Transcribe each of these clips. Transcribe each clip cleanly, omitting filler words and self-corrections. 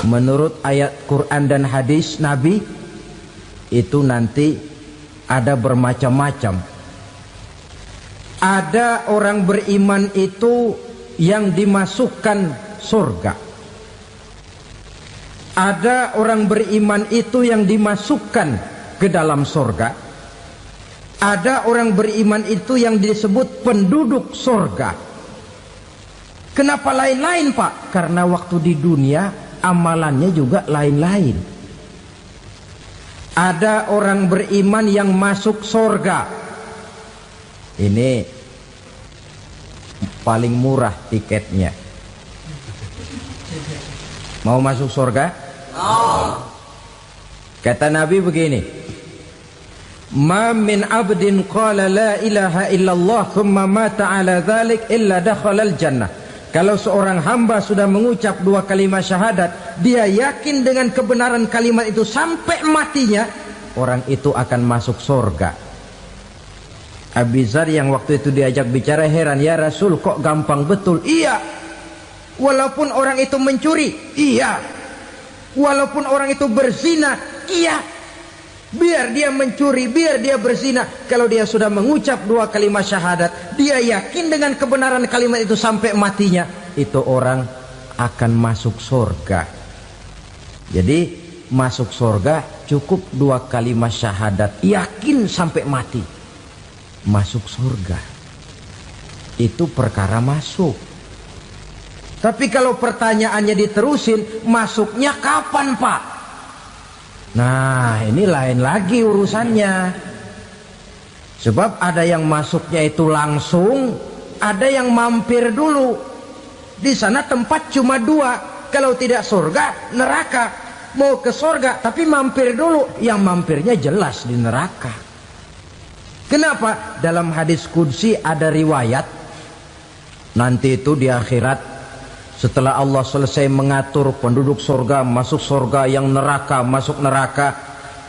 menurut ayat Quran dan hadis Nabi itu nanti ada bermacam-macam. Ada orang beriman itu yang dimasukkan surga. Ada orang beriman itu yang dimasukkan ke dalam surga. Ada orang beriman itu yang disebut penduduk surga. Kenapa lain-lain, Pak? Karena waktu di dunia amalannya juga lain-lain. Ada orang beriman yang masuk surga. Ini paling murah tiketnya. Mau masuk surga? Kata Nabi begini, ma min abdin qala la ilaha illallah thumma mata ala dhalik illa dakhalal jannah. Kalau seorang hamba sudah mengucap dua kalimat syahadat, dia yakin dengan kebenaran kalimat itu sampai matinya, orang itu akan masuk surga. Abi Dzar yang waktu itu diajak bicara heran, ya Rasul kok gampang betul? Iya. Walaupun orang itu mencuri, iya. Walaupun orang itu berzina, iya. Biar dia mencuri, biar dia berzina, kalau dia sudah mengucap dua kalimat syahadat, dia yakin dengan kebenaran kalimat itu sampai matinya, itu orang akan masuk surga. Jadi masuk surga cukup dua kalimat syahadat, yakin sampai mati, masuk surga. Itu perkara masuk. Tapi kalau pertanyaannya diterusin, masuknya kapan, Pak? Nah, ini lain lagi urusannya. Sebab ada yang masuknya itu langsung, ada yang mampir dulu. Di sana tempat cuma dua, kalau tidak surga, neraka. Mau ke surga tapi mampir dulu, yang mampirnya jelas di neraka. Kenapa? Dalam hadis qudsi ada riwayat, nanti itu di akhirat, setelah Allah selesai mengatur penduduk surga masuk surga, yang neraka masuk neraka,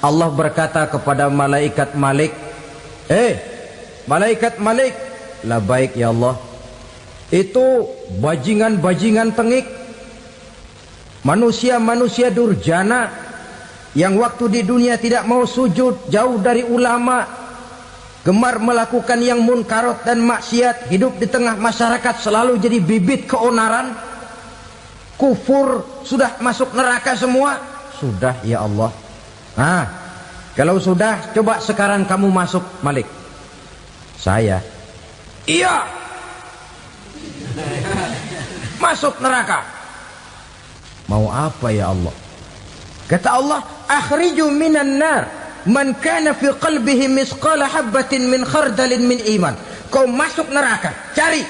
Allah berkata kepada malaikat Malik, malaikat Malik, labaik ya Allah, itu bajingan-bajingan tengik, manusia-manusia durjana yang waktu di dunia tidak mau sujud, jauh dari ulama, gemar melakukan yang munkarat dan maksiat, hidup di tengah masyarakat selalu jadi bibit keonaran, kufur, sudah masuk neraka semua. Sudah ya Allah. Nah, kalau sudah, coba sekarang kamu masuk, Malik. Saya, iya, masuk neraka. Mau apa ya Allah? Kata Allah, akhriju minan nar man kana fi qalbihi misqala habatin min khardalin min iman. Kau masuk neraka, cari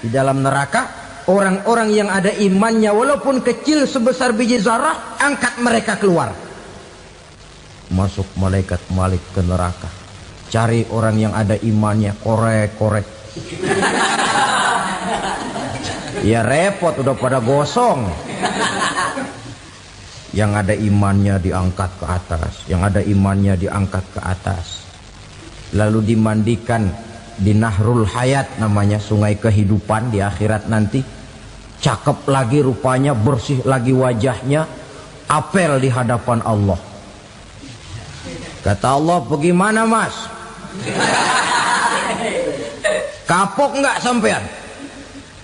di dalam neraka orang-orang yang ada imannya walaupun kecil sebesar biji zarah, angkat mereka keluar. Masuk malaikat Malik ke neraka, cari orang yang ada imannya, korek-korek. Ya repot, udah pada gosong. Yang ada imannya diangkat ke atas, yang ada imannya diangkat ke atas, lalu dimandikan di Nahrul Hayat, namanya sungai kehidupan di akhirat nanti. Cakep lagi rupanya, bersih lagi wajahnya, apel di hadapan Allah. Kata Allah, bagaimana mas? Kapok nggak sampean?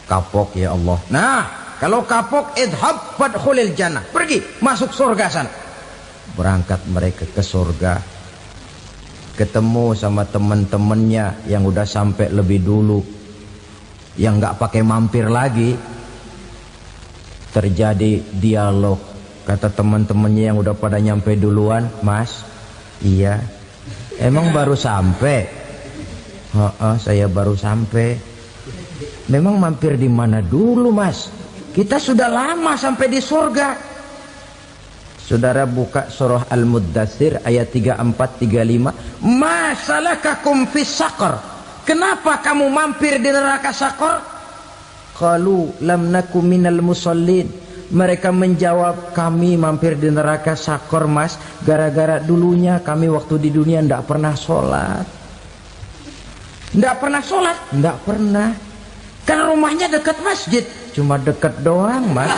Kapok ya Allah. Nah, kalau kapok, idhab fadkhulil jannah, pergi masuk surga sana. Berangkat mereka ke surga, ketemu sama teman-temannya yang udah sampai lebih dulu, yang nggak pakai mampir lagi. Terjadi dialog. Kata teman-temannya yang udah pada nyampe duluan, mas, iya, emang baru sampai? Saya baru sampai. Memang mampir di mana dulu mas? Kita sudah lama sampai di surga. Saudara buka surah Al-Muddatsir ayat 34-35. Ma salakakum fis saqar? Kenapa kamu mampir di neraka Saqar? Qalu lam naku minal musallin. Mereka menjawab, kami mampir di neraka Saqar mas, gara-gara dulunya kami waktu di dunia ndak pernah sholat. Ndak pernah sholat? Ndak pernah. Kan rumahnya dekat masjid, cuma dekat doang mas.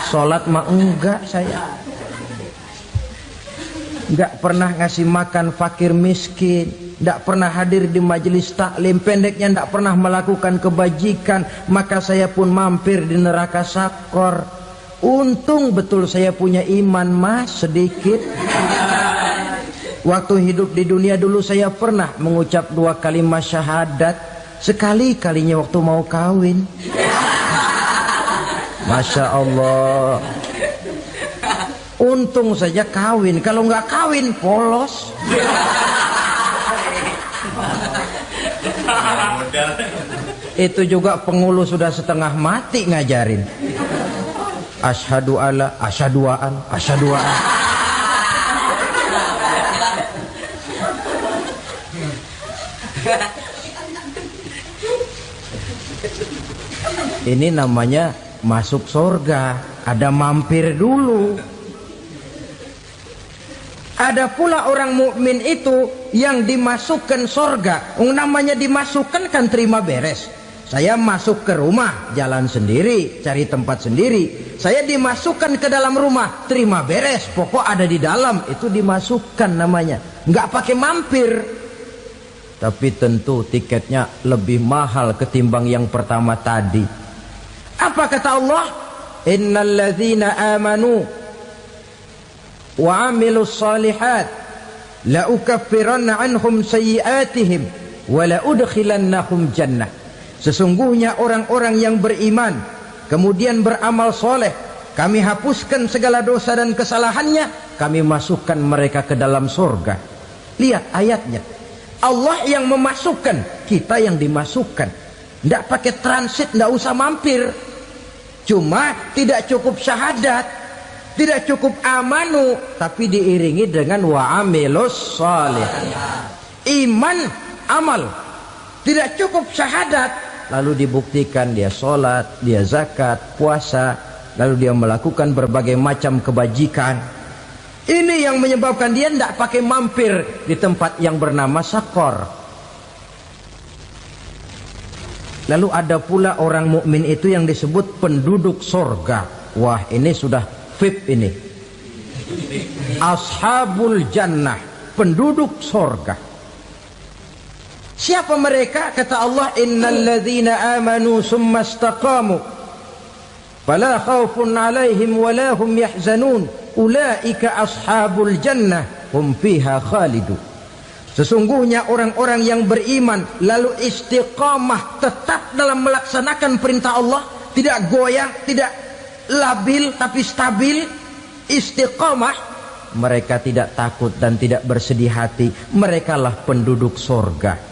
Sholat mah enggak saya. Enggak pernah ngasih makan fakir miskin, enggak pernah hadir di majelis taklim, pendeknya enggak pernah melakukan kebajikan, maka saya pun mampir di neraka sakor. Untung betul saya punya iman mas sedikit. Waktu hidup di dunia dulu saya pernah mengucap 2 kalimat syahadat, sekali-kalinya waktu mau kawin. Masya Allah. Untung saja kawin, kalau nggak kawin polos. Itu juga pengulu sudah setengah mati ngajarin. Asyhadu alla, asyaduaan, asyaduaan. Ini namanya masuk surga, ada mampir dulu. Ada pula orang mukmin itu yang dimasukkan surga. Namanya dimasukkan kan terima beres. Saya masuk ke rumah, jalan sendiri, cari tempat sendiri. Saya dimasukkan ke dalam rumah, terima beres. Pokok ada di dalam, itu dimasukkan namanya. Nggak pakai mampir. Tapi tentu tiketnya lebih mahal ketimbang yang pertama tadi. Apa kata Allah? Innal ladzina amanu wa amilus salihat la ukaffiranna anhum sayyi'atihim wa la udkhilannahum jannah. Sesungguhnya orang-orang yang beriman kemudian beramal soleh, kami hapuskan segala dosa dan kesalahannya, kami masukkan mereka ke dalam surga. Lihat ayatnya, Allah yang memasukkan, kita yang dimasukkan. Tidak pakai transit, tidak usah mampir. Cuma tidak cukup syahadat, tidak cukup amanu, tapi diiringi dengan wa amilus salih. Iman, amal. Tidak cukup syahadat, lalu dibuktikan dia sholat, dia zakat, puasa, lalu dia melakukan berbagai macam kebajikan. Ini yang menyebabkan dia tidak pakai mampir di tempat yang bernama sakor. Lalu ada pula orang mukmin itu yang disebut penduduk sorga. Wah, ini sudah VIP ini. Ashabul jannah, penduduk sorga. Siapa mereka? Kata Allah, innal ladzina amanu summa istaqamu fala khaufun alaihim wala hum yahzanun ulaika ashabul jannah hum fiha khalidun. Sesungguhnya orang-orang yang beriman lalu istiqamah, tetap dalam melaksanakan perintah Allah, tidak goyang, tidak labil tapi stabil, istiqamah, mereka tidak takut dan tidak bersedih hati. Merekalah penduduk surga.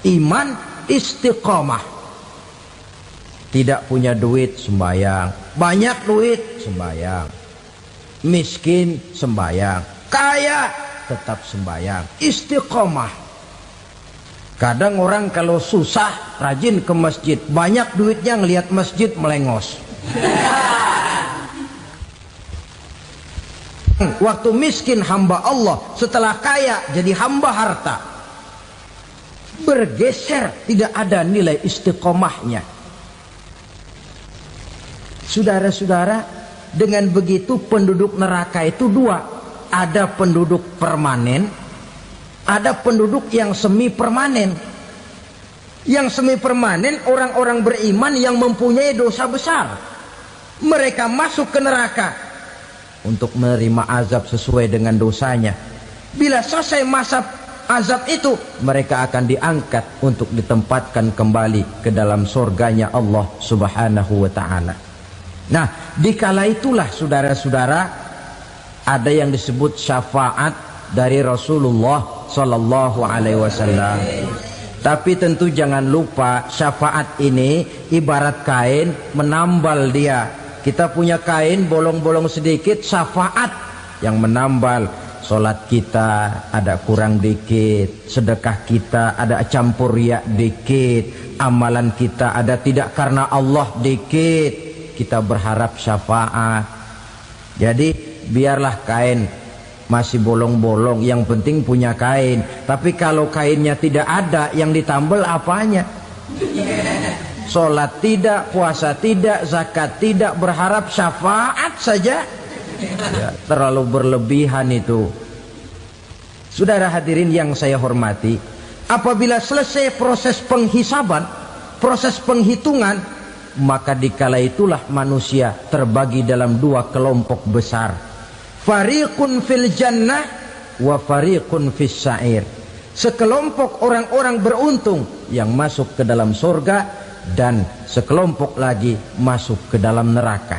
Iman, istiqamah. Tidak punya duit, sembahyang. Banyak duit, sembahyang. Miskin, sembahyang. Kaya, tetap sembahyang. Istiqamah. Kadang orang kalau susah rajin ke masjid, banyak duitnya ngelihat masjid melengos. Waktu miskin hamba Allah, setelah kaya jadi hamba harta. Bergeser, tidak ada nilai istiqomahnya. Saudara-saudara, dengan begitu penduduk neraka itu dua. Ada penduduk permanen, ada penduduk yang semi permanen. Yang semi permanen orang-orang beriman yang mempunyai dosa besar. Mereka masuk ke neraka untuk menerima azab sesuai dengan dosanya. Bila selesai masa azab itu, mereka akan diangkat untuk ditempatkan kembali ke dalam surganya Allah Subhanahu wa ta'ala. Nah, dikala itulah saudara-saudara, ada yang disebut syafaat dari Rasulullah Sallallahu Alaihi Wasallam. Tapi tentu jangan lupa, syafaat ini ibarat kain menambal dia. Kita punya kain bolong-bolong sedikit, syafaat yang menambal. Sholat kita ada kurang dikit, sedekah kita ada campur riak dikit, amalan kita ada tidak karena Allah dikit, kita berharap syafaat. Jadi biarlah kain masih bolong-bolong, yang penting punya kain. Tapi kalau kainnya tidak ada, yang ditambal apanya? sholat tidak, puasa tidak, zakat tidak, berharap syafaat saja. Ya, terlalu berlebihan itu. Saudara hadirin yang saya hormati, apabila selesai proses penghisaban, proses penghitungan, maka dikala itulah manusia terbagi dalam dua kelompok besar. Fariqun fil jannah wa fariqun fis sa'ir. Sekelompok orang-orang beruntung yang masuk ke dalam surga, dan sekelompok lagi masuk ke dalam neraka.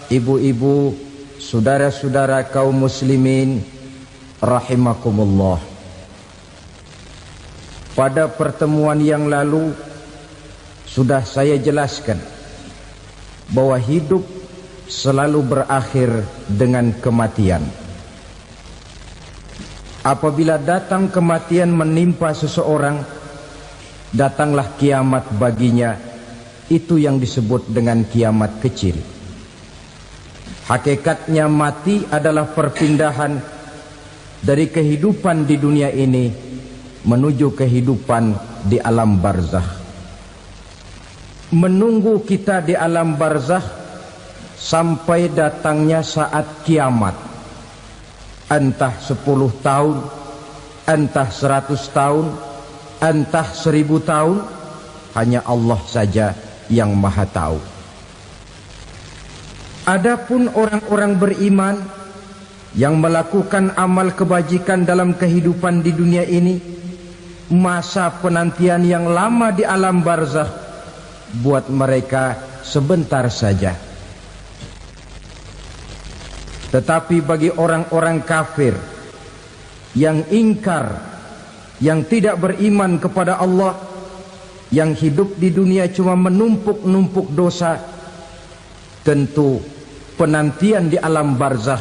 Ibu-ibu, saudara-saudara kaum muslimin rahimakumullah. Pada pertemuan yang lalu sudah saya jelaskan bahwa hidup selalu berakhir dengan kematian. Apabila datang kematian menimpa seseorang, datanglah kiamat baginya. Itu yang disebut dengan kiamat kecil. Hakikatnya mati adalah perpindahan dari kehidupan di dunia ini menuju kehidupan di alam barzakh. Menunggu kita di alam barzakh sampai datangnya saat kiamat. Entah 10 tahun, entah 100 tahun, entah 1000 tahun, hanya Allah saja yang maha tahu. Adapun orang-orang beriman yang melakukan amal kebajikan dalam kehidupan di dunia ini, masa penantian yang lama di alam barzakh buat mereka sebentar saja. Tetapi bagi orang-orang kafir yang ingkar, yang tidak beriman kepada Allah, yang hidup di dunia cuma menumpuk-numpuk dosa, tentu penantian di alam barzakh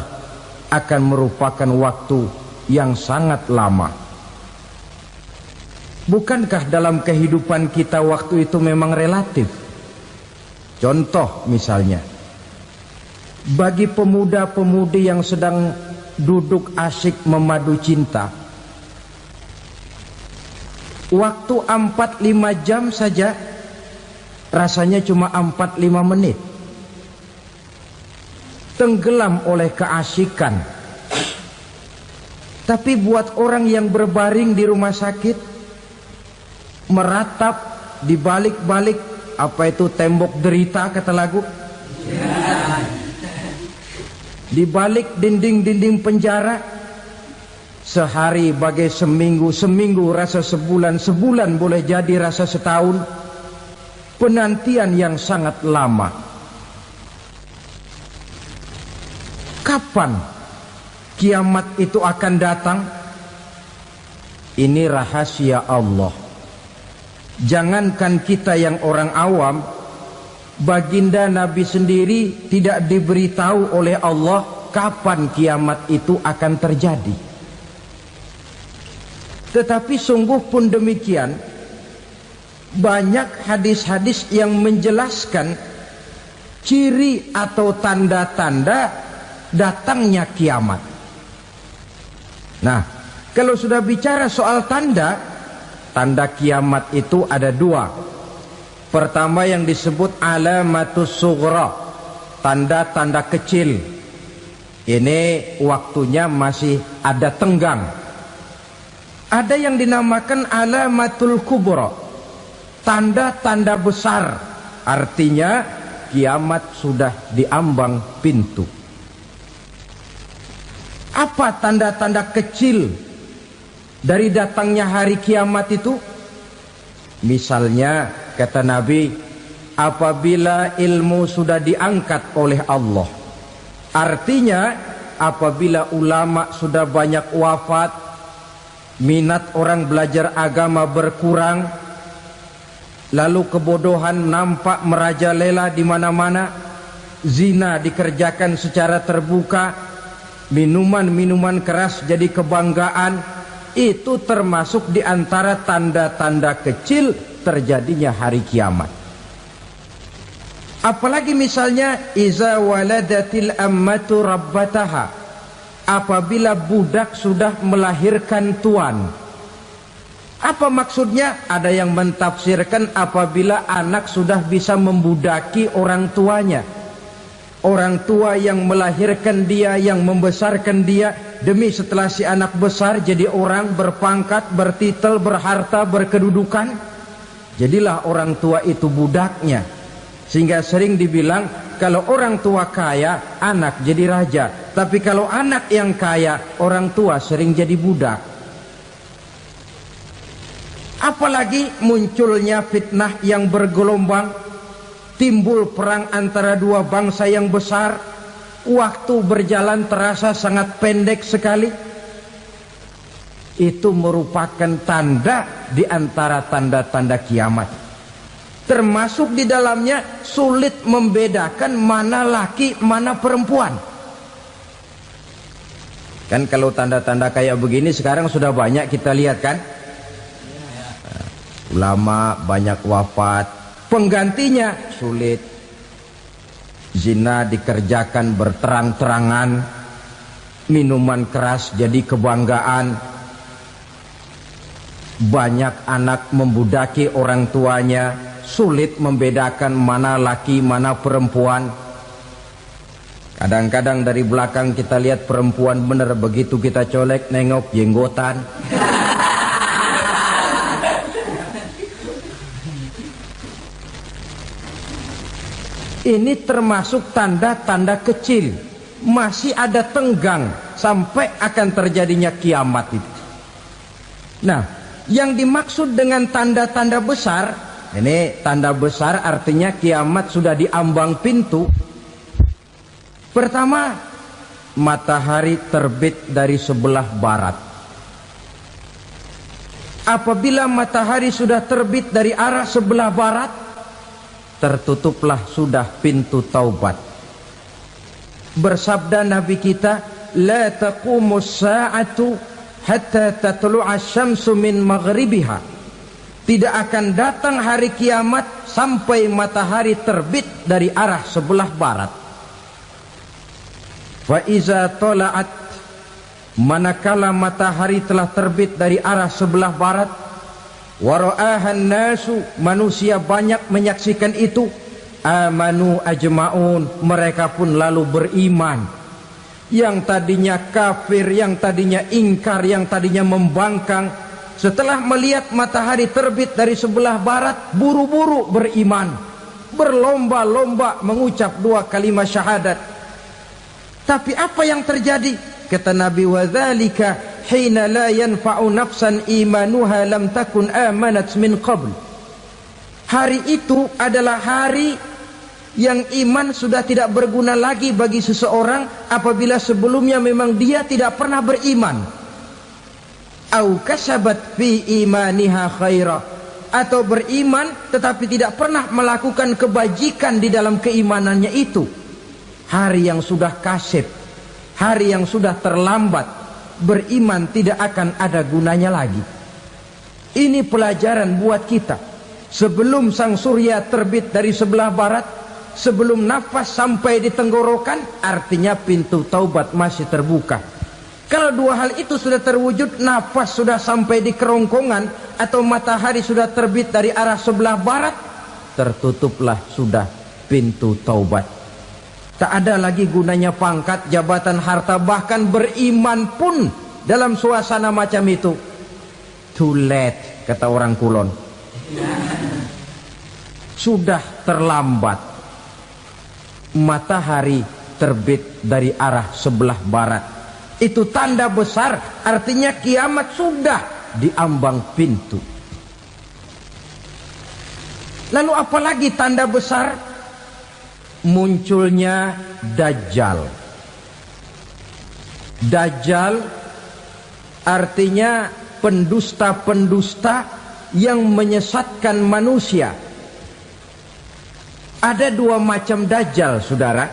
akan merupakan waktu yang sangat lama. Bukankah dalam kehidupan kita waktu itu memang relatif? Contoh misalnya, bagi pemuda-pemudi yang sedang duduk asyik memadu cinta, waktu 4-5 jam saja rasanya cuma 4-5 menit. Tenggelam oleh keasikan. Tapi buat orang yang berbaring di rumah sakit, meratap di balik-balik apa itu tembok derita kata lagu, di balik dinding-dinding penjara, sehari bagai seminggu, seminggu rasa sebulan, sebulan boleh jadi rasa setahun. Penantian yang sangat lama. Kapan kiamat itu akan datang? Ini rahasia Allah. Jangankan kita yang orang awam, baginda Nabi sendiri tidak diberitahu oleh Allah kapan kiamat itu akan terjadi. Tetapi sungguh pun demikian, banyak hadis-hadis yang menjelaskan ciri atau tanda-tanda datangnya kiamat. Nah, kalau sudah bicara soal tanda, tanda kiamat itu ada dua. Pertama yang disebut alamatus sughra, tanda-tanda kecil. Ini waktunya masih ada tenggang. Ada yang dinamakan alamatul kubra, tanda-tanda besar. Artinya kiamat sudah diambang pintu. Apa tanda-tanda kecil dari datangnya hari kiamat itu? Misalnya kata Nabi, apabila ilmu sudah diangkat oleh Allah, artinya apabila ulama sudah banyak wafat, minat orang belajar agama berkurang, lalu kebodohan nampak merajalela di mana-mana, zina dikerjakan secara terbuka, minuman-minuman keras jadi kebanggaan, itu termasuk di antara tanda-tanda kecil terjadinya hari kiamat. Apalagi misalnya iza waladatil ammatu rabbataha, apabila budak sudah melahirkan tuan. Apa maksudnya? Ada yang mentafsirkan apabila anak sudah bisa membudaki orang tuanya. Orang tua yang melahirkan dia, yang membesarkan dia, demi setelah si anak besar jadi orang berpangkat, bertitel, berharta, berkedudukan, jadilah orang tua itu budaknya. Sehingga sering dibilang kalau orang tua kaya, anak jadi raja. Tapi kalau anak yang kaya, orang tua sering jadi budak. Apalagi munculnya fitnah yang bergelombang, timbul perang antara dua bangsa yang besar, waktu berjalan terasa sangat pendek sekali. Itu merupakan tanda di antara tanda-tanda kiamat. Termasuk di dalamnya sulit membedakan mana laki, mana perempuan. Kan kalau tanda-tanda kayak begini sekarang sudah banyak kita lihat kan? Ulama banyak wafat, penggantinya sulit. Zina dikerjakan berterang-terangan, minuman keras jadi kebanggaan, banyak anak membudaki orang tuanya, sulit membedakan mana laki mana perempuan. Kadang-kadang dari belakang kita lihat perempuan bener, begitu kita colek nengok jenggotan. Ini termasuk tanda-tanda kecil. Masih ada tenggang sampai akan terjadinya kiamat itu. Nah, yang dimaksud dengan tanda-tanda besar, ini tanda besar artinya kiamat sudah diambang pintu. Pertama, matahari terbit dari sebelah barat. Apabila matahari sudah terbit dari arah sebelah barat, tertutuplah sudah pintu taubat. Bersabda Nabi kita, la taqumus sa'atu hatta tatlu'a syamsu min maghribiha. Tidak akan datang hari kiamat sampai matahari terbit dari arah sebelah barat. Fa iza tala'at, manakala matahari telah terbit dari arah sebelah barat, wara'ahan nasu, manusia banyak menyaksikan itu, amanu ajma'un, mereka pun lalu beriman. Yang tadinya kafir, yang tadinya ingkar, yang tadinya membangkang, setelah melihat matahari terbit dari sebelah barat, buru-buru beriman, berlomba-lomba mengucap dua kalimat syahadat. Tapi apa yang terjadi? Kata Nabi, wadzalika hina la yanfa'u nafsan imanuha lam takun amanat min qabl. Hari itu adalah hari yang iman sudah tidak berguna lagi bagi seseorang apabila sebelumnya memang dia tidak pernah beriman. Au kasabat fi imaniha khaira, atau beriman tetapi tidak pernah melakukan kebajikan di dalam keimanannya itu. Hari yang sudah kasib, hari yang sudah terlambat, beriman tidak akan ada gunanya lagi. Ini pelajaran buat kita. Sebelum sang surya terbit dari sebelah barat, sebelum nafas sampai di tenggorokan, artinya pintu taubat masih terbuka. Kalau dua hal itu sudah terwujud, nafas sudah sampai di kerongkongan atau matahari sudah terbit dari arah sebelah barat, tertutuplah sudah pintu taubat. Tak ada lagi gunanya pangkat, jabatan, harta, bahkan beriman pun dalam suasana macam itu. Too late, kata orang Kulon. Sudah terlambat. Matahari terbit dari arah sebelah barat. Itu tanda besar, artinya kiamat sudah diambang pintu. Lalu apalagi tanda besar? Munculnya Dajjal. Dajjal artinya pendusta-pendusta yang menyesatkan manusia. Ada dua macam Dajjal, saudara.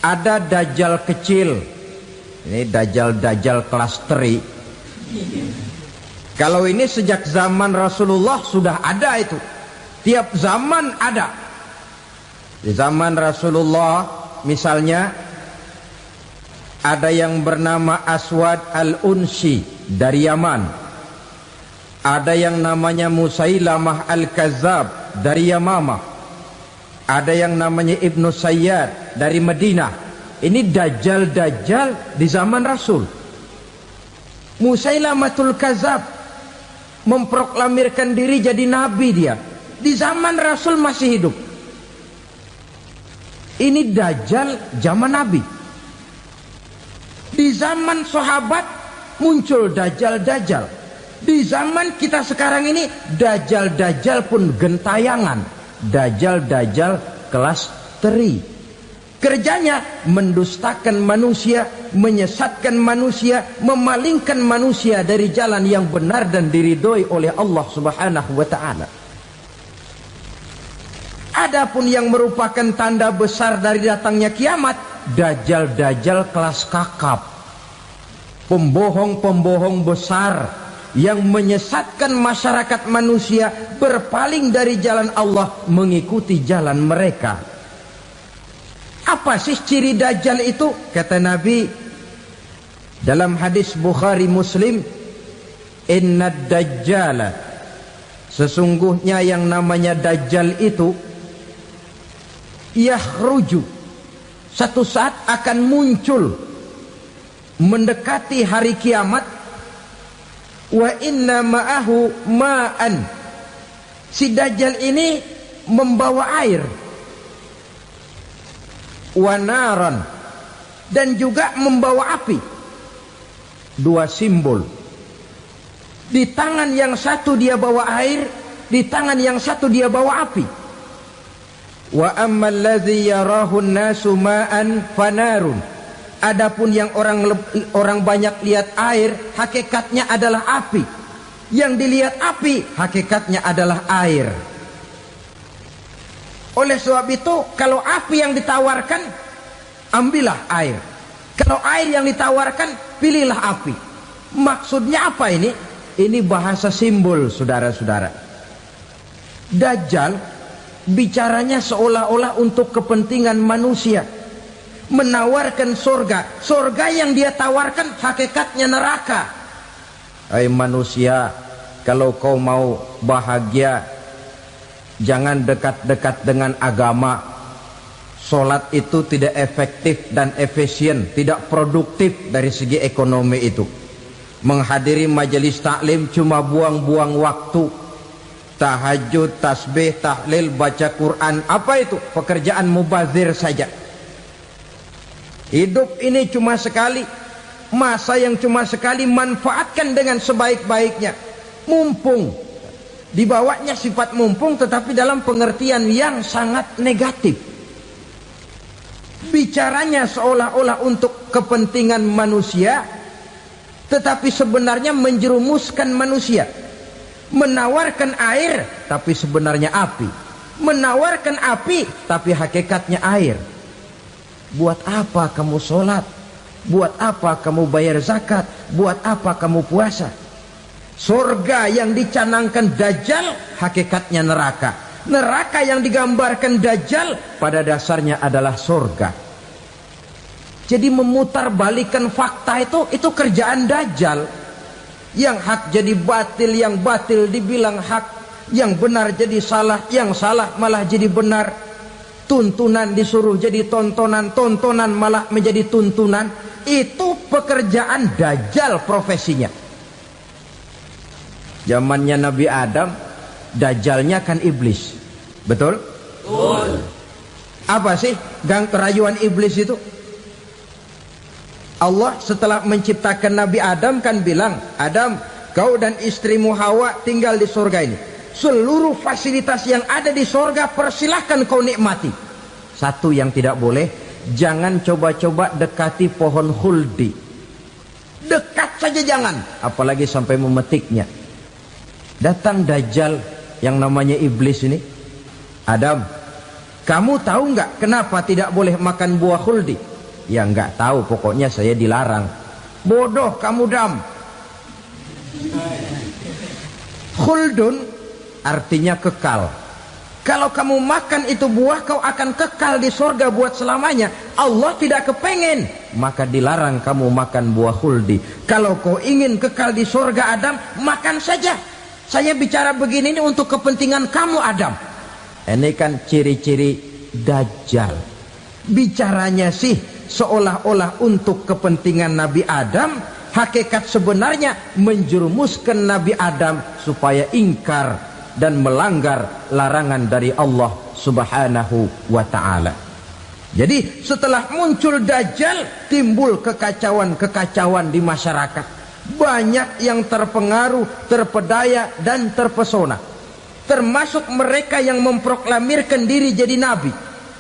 Ada Dajjal kecil. Ini Dajjal kelas teri. Kalau ini sejak zaman Rasulullah sudah ada itu. Tiap zaman ada. Di zaman Rasulullah misalnya ada yang bernama Aswad al-Unsi dari Yaman. Ada yang namanya Musailamah Al-Kazzab dari Yamamah. Ada yang namanya Ibnu Sayyad dari Madinah. Ini dajjal-dajjal di zaman Rasul. Musailamatul Kazzab memproklamirkan diri jadi nabi dia. Di zaman Rasul masih hidup. Ini dajjal zaman Nabi. Di zaman sahabat muncul dajjal-dajjal. Di zaman kita sekarang ini dajjal-dajjal pun gentayangan. Dajjal-dajjal kelas teri. Kerjanya mendustakan manusia, menyesatkan manusia, memalingkan manusia dari jalan yang benar dan diridhoi oleh Allah Subhanahu wa taala. Adapun yang merupakan tanda besar dari datangnya kiamat, dajjal-dajjal kelas kakap. Pembohong-pembohong besar yang menyesatkan masyarakat manusia berpaling dari jalan Allah mengikuti jalan mereka. Apa sih ciri dajjal itu? Kata Nabi dalam hadis Bukhari Muslim, inna dajjala, sesungguhnya yang namanya dajjal itu yakhruju, satu saat akan muncul mendekati hari kiamat. Wa inna ma'ahu ma'an, si dajjal ini membawa air. Wa naran, dan juga membawa api. Dua simbol. Di tangan yang satu dia bawa air, di tangan yang satu dia bawa api. Wa ammal ladzi yarahu an-nasu ma'an fanarun, adapun yang orang banyak lihat air, hakikatnya adalah api. Yang dilihat api, hakikatnya adalah air. Oleh sebab itu, kalau api yang ditawarkan, ambillah air. Kalau air yang ditawarkan, pilihlah api. Maksudnya apa ini? Ini bahasa simbol, saudara-saudara. Dajjal bicaranya seolah-olah untuk kepentingan manusia. Menawarkan surga. Surga yang dia tawarkan hakikatnya neraka. Hai manusia, kalau kau mau bahagia, jangan dekat-dekat dengan agama. Solat itu tidak efektif dan efisien, tidak produktif dari segi ekonomi itu. Menghadiri majelis taklim cuma buang-buang waktu. Tahajud, tasbih, tahlil, baca Quran, apa itu? Pekerjaan mubazir saja. Hidup ini cuma sekali, masa yang cuma sekali, manfaatkan dengan sebaik-baiknya. Mumpung, dibawanya sifat mumpung tetapi dalam pengertian yang sangat negatif. Bicaranya seolah-olah untuk kepentingan manusia, tetapi sebenarnya menjerumuskan manusia. Menawarkan air tapi sebenarnya api. Menawarkan api tapi hakikatnya air. Buat apa kamu sholat? Buat apa kamu bayar zakat? Buat apa kamu puasa? Surga yang dicanangkan dajjal hakikatnya neraka. Neraka yang digambarkan dajjal pada dasarnya adalah surga. Jadi memutarbalikkan fakta itu kerjaan dajjal. Yang hak jadi batil, yang batil dibilang hak, yang benar jadi salah, yang salah malah jadi benar. Tuntunan disuruh jadi tontonan, tontonan malah menjadi tuntunan. Itu pekerjaan dajjal profesinya. Zamannya Nabi Adam, dajjalnya kan iblis. Betul? Betul. Apa sih gang kerayuan iblis itu? Allah setelah menciptakan Nabi Adam kan bilang, Adam, kau dan istrimu Hawa tinggal di surga ini. Seluruh fasilitas yang ada di surga persilahkan kau nikmati. Satu yang tidak boleh, jangan coba-coba dekati pohon khuldi. Dekat saja jangan, apalagi sampai memetiknya. Datang dajjal yang namanya iblis ini. Adam, kamu tahu nggak kenapa tidak boleh makan buah khuldi? Ya nggak tahu, pokoknya saya dilarang. Bodoh kamu Dam. Khuldun artinya kekal. Kalau kamu makan itu buah, kau akan kekal di surga buat selamanya. Allah tidak kepengen, maka dilarang kamu makan buah khuldi. Kalau kau ingin kekal di surga Adam, makan saja. Saya bicara begini ini untuk kepentingan kamu Adam. Ini kan ciri-ciri Dajjal. Bicaranya sih seolah-olah untuk kepentingan Nabi Adam, hakikat sebenarnya menjerumuskan Nabi Adam supaya ingkar dan melanggar larangan dari Allah Subhanahu wa ta'ala. Jadi setelah muncul Dajjal, timbul kekacauan-kekacauan di masyarakat. Banyak yang terpengaruh, terpedaya dan terpesona. Termasuk mereka yang memproklamirkan diri jadi nabi,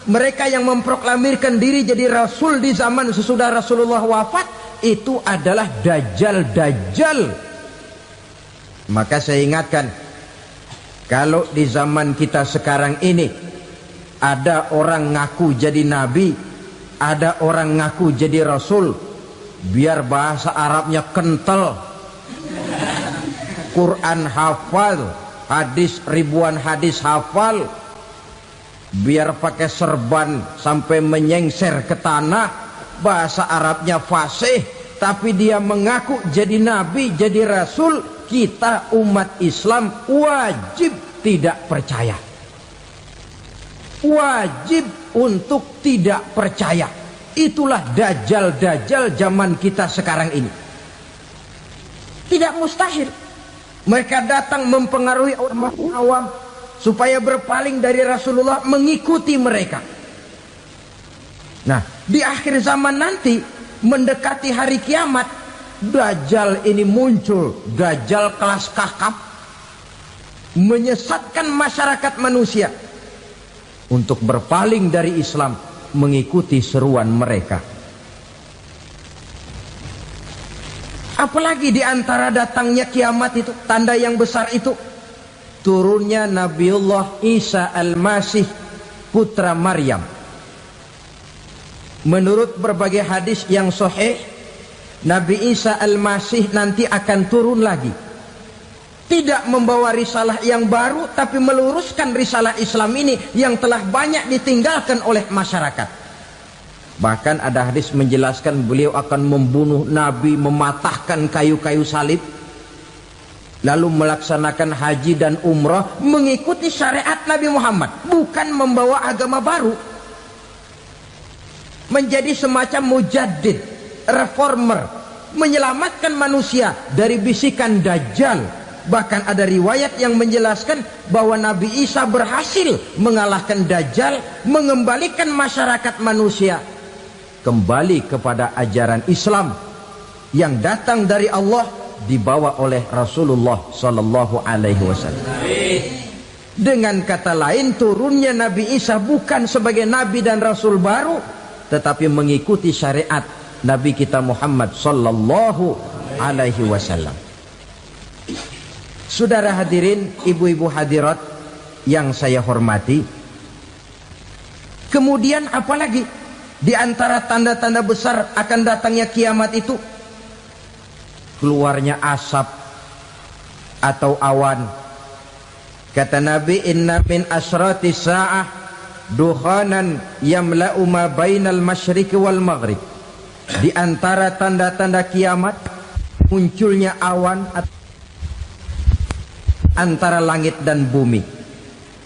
mereka yang memproklamirkan diri jadi rasul di zaman sesudah Rasulullah wafat. Itu adalah Dajjal. Maka saya ingatkan, kalau di zaman kita sekarang ini ada orang ngaku jadi nabi, ada orang ngaku jadi rasul, biar bahasa Arabnya kental, Quran hafal, hadis ribuan hadis hafal, biar pakai serban sampai menyengser ke tanah, bahasa Arabnya fasih, tapi dia mengaku jadi nabi, jadi rasul, kita umat Islam wajib tidak percaya. Wajib untuk tidak percaya. Itulah Dajjal zaman kita sekarang ini. Tidak mustahil mereka datang mempengaruhi orang awam supaya berpaling dari Rasulullah, mengikuti mereka. Nah, di akhir zaman nanti, mendekati hari kiamat, Dajjal ini muncul. Dajjal kelas kakap, menyesatkan masyarakat manusia untuk berpaling dari Islam, mengikuti seruan mereka. Apalagi di antara datangnya kiamat itu, tanda yang besar itu, turunnya Nabiullah Isa Al-Masih, putra Maryam. Menurut berbagai hadis yang sahih, Nabi Isa Al-Masih nanti akan turun lagi. Tidak membawa risalah yang baru, tapi meluruskan risalah Islam ini yang telah banyak ditinggalkan oleh masyarakat. Bahkan ada hadis menjelaskan beliau akan membunuh Nabi, mematahkan kayu-kayu salib, lalu melaksanakan haji dan umrah mengikuti syariat Nabi Muhammad, bukan membawa agama baru. Menjadi semacam mujaddid, reformer, menyelamatkan manusia dari bisikan Dajjal. Bahkan ada riwayat yang menjelaskan bahwa Nabi Isa berhasil mengalahkan Dajjal, mengembalikan masyarakat manusia kembali kepada ajaran Islam yang datang dari Allah, dibawa oleh Rasulullah sallallahu alaihi wasallam. Dengan kata lain, turunnya Nabi Isa bukan sebagai nabi dan rasul baru, tetapi mengikuti syariat Nabi kita Muhammad sallallahu alaihi wasallam. Saudara hadirin, ibu-ibu hadirat yang saya hormati, kemudian apalagi di antara tanda-tanda besar akan datangnya kiamat itu? Keluarnya asap atau awan. Kata Nabi, inna min asrati sa'ah dukhanan yamla'u ma bainal masyriqi wal maghrib. Di antara tanda-tanda kiamat, munculnya awan antara langit dan bumi.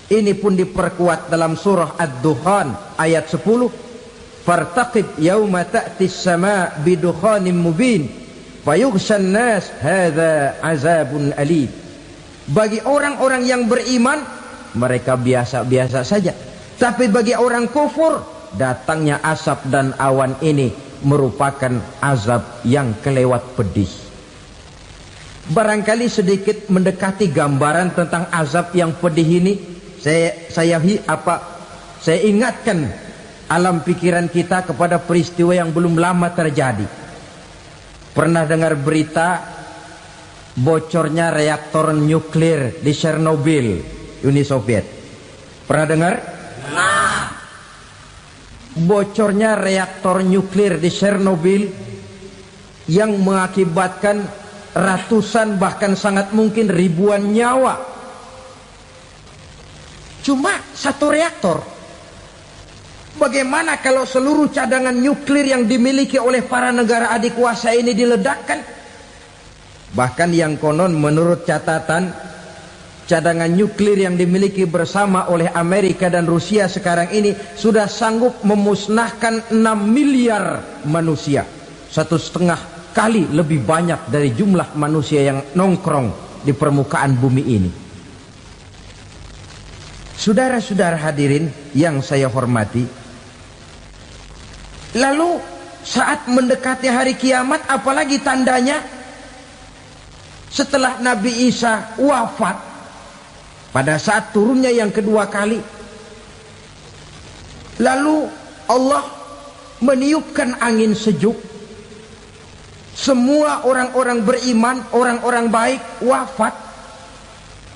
Ini pun diperkuat dalam surah Ad-Dukhan ayat 10. Fartaqib yauma ta'tis sama bidukhanim mubin fayughshan nas hadza azabun alim. Bagi orang-orang yang beriman, mereka biasa-biasa saja. Tapi bagi orang kufur, datangnya asap dan awan ini merupakan azab yang kelewat pedih. Barangkali sedikit mendekati gambaran tentang azab yang pedih ini, saya ingatkan alam pikiran kita kepada peristiwa yang belum lama terjadi. Pernah dengar berita bocornya reaktor nuklir di Chernobyl, Uni Soviet? Pernah dengar? Nah, bocornya reaktor nuklir di Chernobyl yang mengakibatkan ratusan bahkan sangat mungkin ribuan nyawa. Cuma satu reaktor. Bagaimana kalau seluruh cadangan nuklir yang dimiliki oleh para negara adikuasa ini diledakkan? Bahkan yang konon menurut catatan cadangan nuklir yang dimiliki bersama oleh Amerika dan Rusia sekarang ini sudah sanggup memusnahkan 6 miliar manusia, 1,5 kali lebih banyak dari jumlah manusia yang nongkrong di permukaan bumi ini. Saudara-saudara hadirin yang saya hormati, lalu saat mendekati hari kiamat, apalagi tandanya setelah Nabi Isa wafat, pada saat turunnya yang kedua kali, lalu Allah meniupkan angin sejuk, semua orang-orang beriman, orang-orang baik wafat,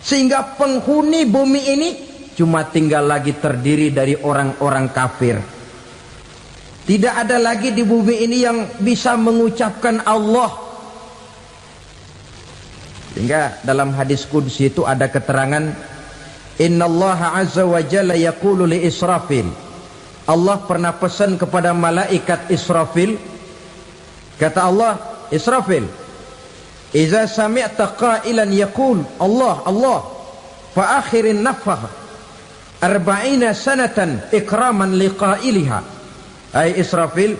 sehingga penghuni bumi ini cuma tinggal lagi terdiri dari orang-orang kafir. Tidak ada lagi di bumi ini yang bisa mengucapkan Allah. Sehingga dalam hadis qudsi itu ada keterangan, innallaha azza wa jalla yaqulu li Israfil. Allah pernah pesan kepada malaikat Israfil, kata Allah, Israfil, idza sami'ta qailan yaqul Allah Allah fa akhirin nafakh 40 sanatan ikraman liqailiha. Hai Israfil,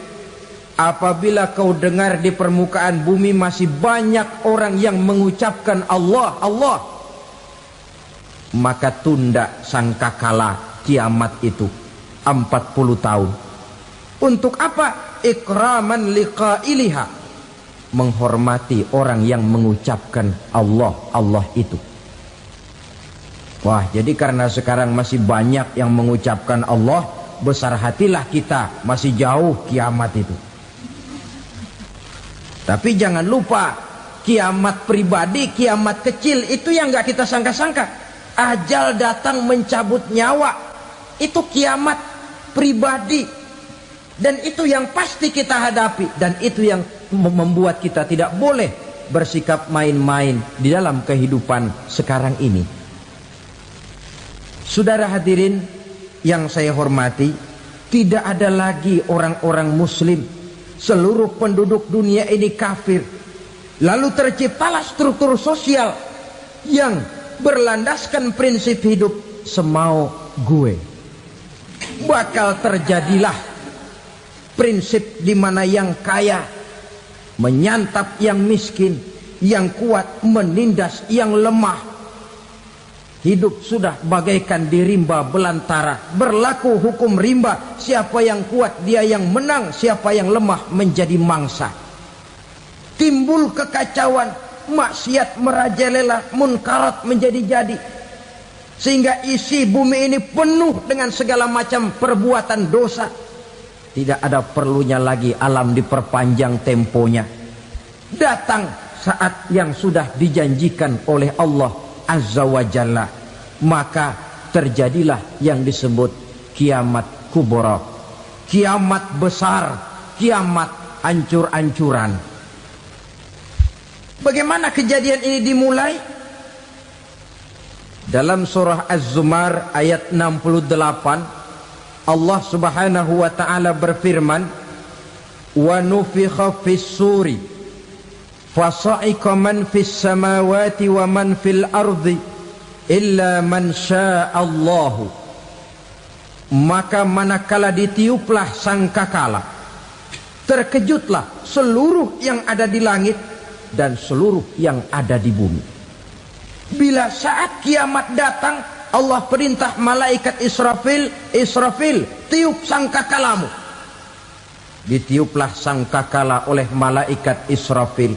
apabila kau dengar di permukaan bumi masih banyak orang yang mengucapkan Allah Allah, maka tunda sangkakala kiamat itu 40 tahun. Untuk apa? Ikraman liqailiha, menghormati orang yang mengucapkan Allah Allah itu. Wah, jadi karena sekarang masih banyak yang mengucapkan Allah, besar hatilah kita, masih jauh kiamat itu. Tapi jangan lupa, kiamat pribadi, kiamat kecil itu yang gak kita sangka-sangka. Ajal datang mencabut nyawa, itu kiamat pribadi, dan itu yang pasti kita hadapi, dan itu yang membuat kita tidak boleh bersikap main-main di dalam kehidupan sekarang ini. Saudara hadirin yang saya hormati, tidak ada lagi orang-orang muslim. Seluruh penduduk dunia ini kafir. Lalu terciptalah struktur sosial yang berlandaskan prinsip hidup semau gue. Bakal terjadilah prinsip di mana yang kaya menyantap yang miskin, yang kuat menindas yang lemah. Hidup sudah bagaikan di rimba belantara, berlaku hukum rimba, siapa yang kuat dia yang menang, siapa yang lemah menjadi mangsa. Timbul kekacauan, maksiat merajalela, munkarat menjadi-jadi, sehingga isi bumi ini penuh dengan segala macam perbuatan dosa. Tidak ada perlunya lagi alam diperpanjang temponya. Datang saat yang sudah dijanjikan oleh Allah Azza wa Jalla, maka terjadilah yang disebut kiamat kubra, kiamat besar, kiamat ancur-ancuran. Bagaimana kejadian ini dimulai? Dalam surah Az-Zumar ayat 68, Allah Subhanahu wa taala berfirman, wa nufikha fis suri fasa'iqa man fis samawati wa man fil ardi illa man sya'allahu. Maka manakala ditiuplah sangkakala, terkejutlah seluruh yang ada di langit dan seluruh yang ada di bumi. Bila saat kiamat datang, Allah perintah malaikat Israfil, Israfil, tiup sangkakalamu. Ditiuplah sangkakala oleh malaikat Israfil.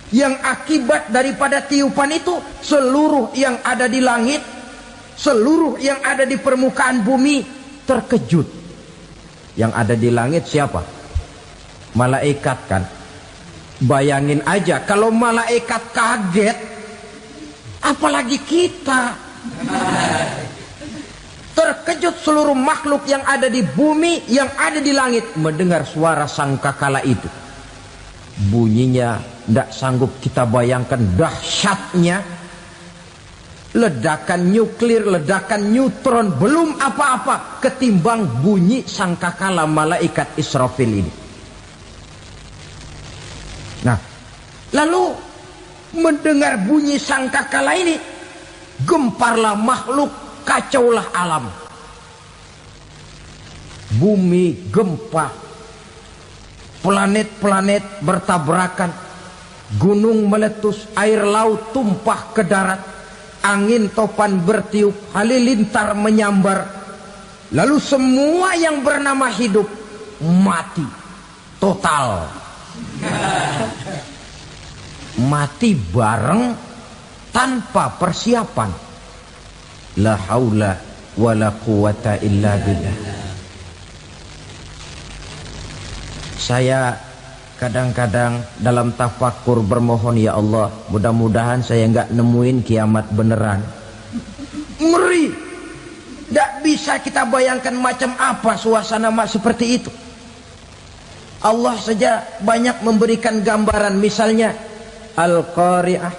Yang akibat daripada tiupan itu, seluruh yang ada di langit, seluruh yang ada di permukaan bumi terkejut. Yang ada di langit siapa? Malaikat kan. Bayangin aja kalau malaikat kaget, apalagi kita. Terkejut seluruh makhluk yang ada di bumi, yang ada di langit mendengar suara sangkakala itu. Bunyinya tidak sanggup kita bayangkan dahsyatnya. Ledakan nuklir, ledakan neutron, belum apa-apa ketimbang bunyi sangkakala malaikat Israfil ini. Nah, lalu mendengar bunyi sangkakala ini, gemparlah makhluk, kacaulah alam. Bumi gempa, planet-planet bertabrakan, gunung meletus, air laut tumpah ke darat, angin topan bertiup, halilintar menyambar. Lalu semua yang bernama hidup mati total. Mati bareng tanpa persiapan. La haula wala quwata illa billah. Saya kadang-kadang dalam tafakur bermohon, ya Allah, mudah-mudahan saya enggak nemuin kiamat beneran. Ngeri. Tidak bisa kita bayangkan macam apa suasana seperti itu. Allah saja banyak memberikan gambaran, misalnya Al-Qari'ah,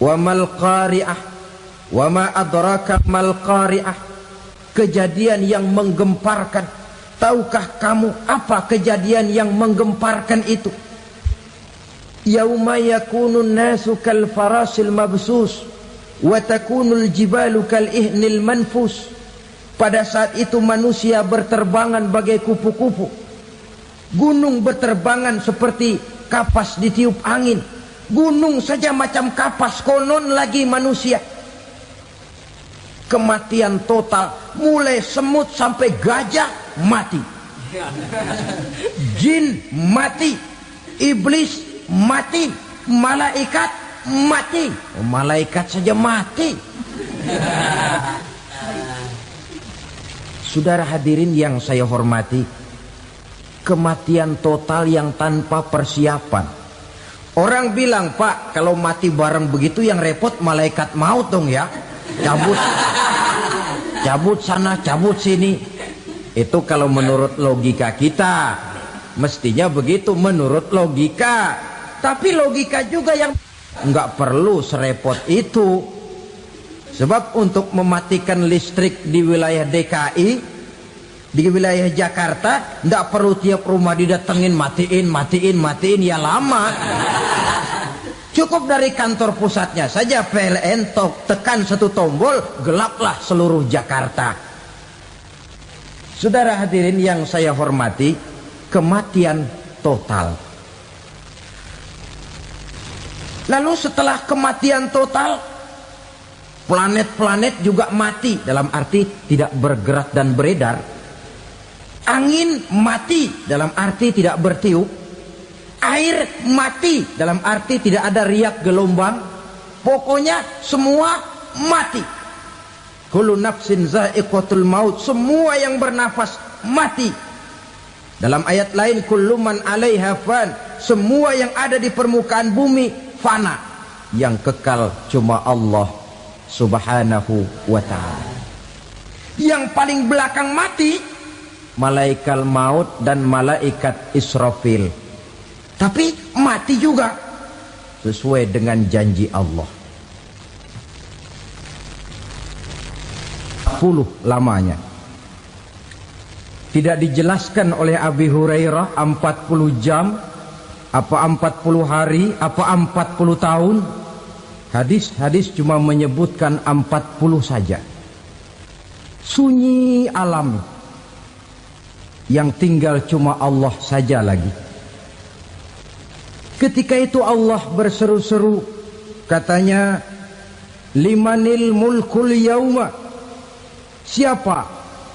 wa mal qari'ah, wa ma adraka mal qari'ah. Kejadian yang menggemparkan. Tahukah kamu apa kejadian yang menggemparkan itu? Yauma yakunun nasu kal farasil mabsus wa takunul jibalu kal ihnil manfus. Pada saat itu manusia berterbangan bagai kupu-kupu, gunung berterbangan seperti kapas ditiup angin. Gunung saja macam kapas, konon lagi manusia. Kematian total, mulai semut sampai gajah mati, jin mati, iblis mati, malaikat mati. Malaikat saja mati. Saudara hadirin yang saya hormati, kematian total yang tanpa persiapan. Orang bilang, Pak, kalau mati bareng begitu yang repot malaikat maut dong ya. Cabut sana, cabut sini. Itu kalau menurut logika kita, mestinya begitu menurut logika. Tapi logika juga yang nggak perlu serepot itu. Sebab untuk mematikan listrik di wilayah DKI, di wilayah Jakarta, nggak perlu tiap rumah didatengin, matiin, ya lama. Cukup dari kantor pusatnya saja PLN tekan satu tombol, gelaplah seluruh Jakarta. Saudara hadirin yang saya hormati, kematian total. Lalu setelah kematian total, planet-planet juga mati, dalam arti tidak bergerak dan beredar. Angin mati, dalam arti tidak bertiup. Air mati, dalam arti tidak ada riak gelombang. Pokoknya semua mati. Kullu nafsin za'iqatul maut. Semua yang bernafas mati. Dalam ayat lain, kullu man 'alaiha fan. Semua yang ada di permukaan bumi fana. Yang kekal cuma Allah Subhanahu wa ta'ala. Yang paling belakang mati, malaikat maut dan malaikat Israfil. Tapi mati juga sesuai dengan janji Allah. 10 lamanya. Tidak dijelaskan oleh Abi Hurairah 40 jam, apa 40 hari, apa 40 tahun. Hadis-hadis cuma menyebutkan 40 saja. Sunyi alam, yang tinggal cuma Allah saja lagi. Ketika itu Allah berseru-seru, katanya, limanil mulkul yauma. Siapa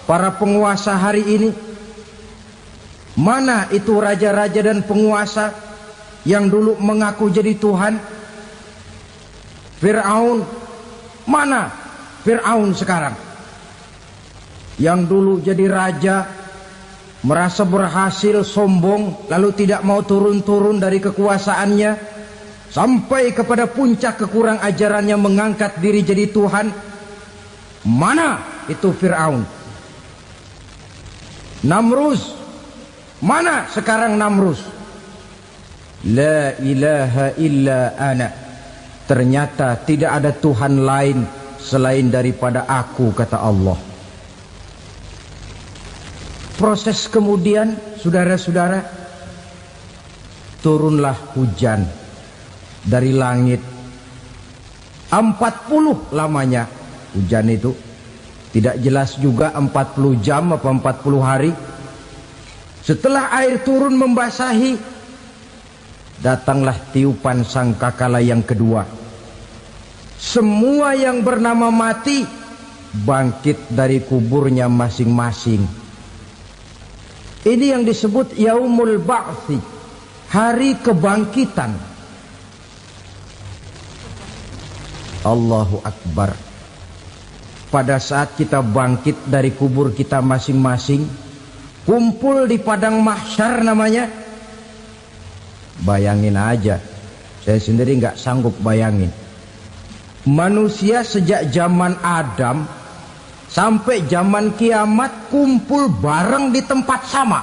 para penguasa hari ini? Mana itu raja-raja dan penguasa yang dulu mengaku jadi Tuhan? Fir'aun. Mana Fir'aun sekarang? Yang dulu jadi raja, merasa berhasil, sombong, lalu tidak mau turun-turun dari kekuasaannya, sampai kepada puncak kekurang ajarannya mengangkat diri jadi Tuhan. Mana itu Fir'aun? Namrus. Mana sekarang Namrus? La ilaha illa ana. Ternyata tidak ada Tuhan lain selain daripada aku, kata Allah. Proses kemudian, saudara-saudara, turunlah hujan dari langit. 40 lamanya hujan itu. Tidak jelas juga 40 jam apa 40 hari. Setelah air turun membasahi, datanglah tiupan sangkakala yang kedua. Semua yang bernama mati bangkit dari kuburnya masing-masing. Ini yang disebut Yaumul Ba'thi, hari kebangkitan. Allahu Akbar. Pada saat kita bangkit dari kubur kita masing-masing, kumpul di padang mahsyar namanya. Bayangin aja, saya sendiri nggak sanggup bayangin. Manusia sejak zaman Adam sampai zaman kiamat kumpul bareng di tempat sama.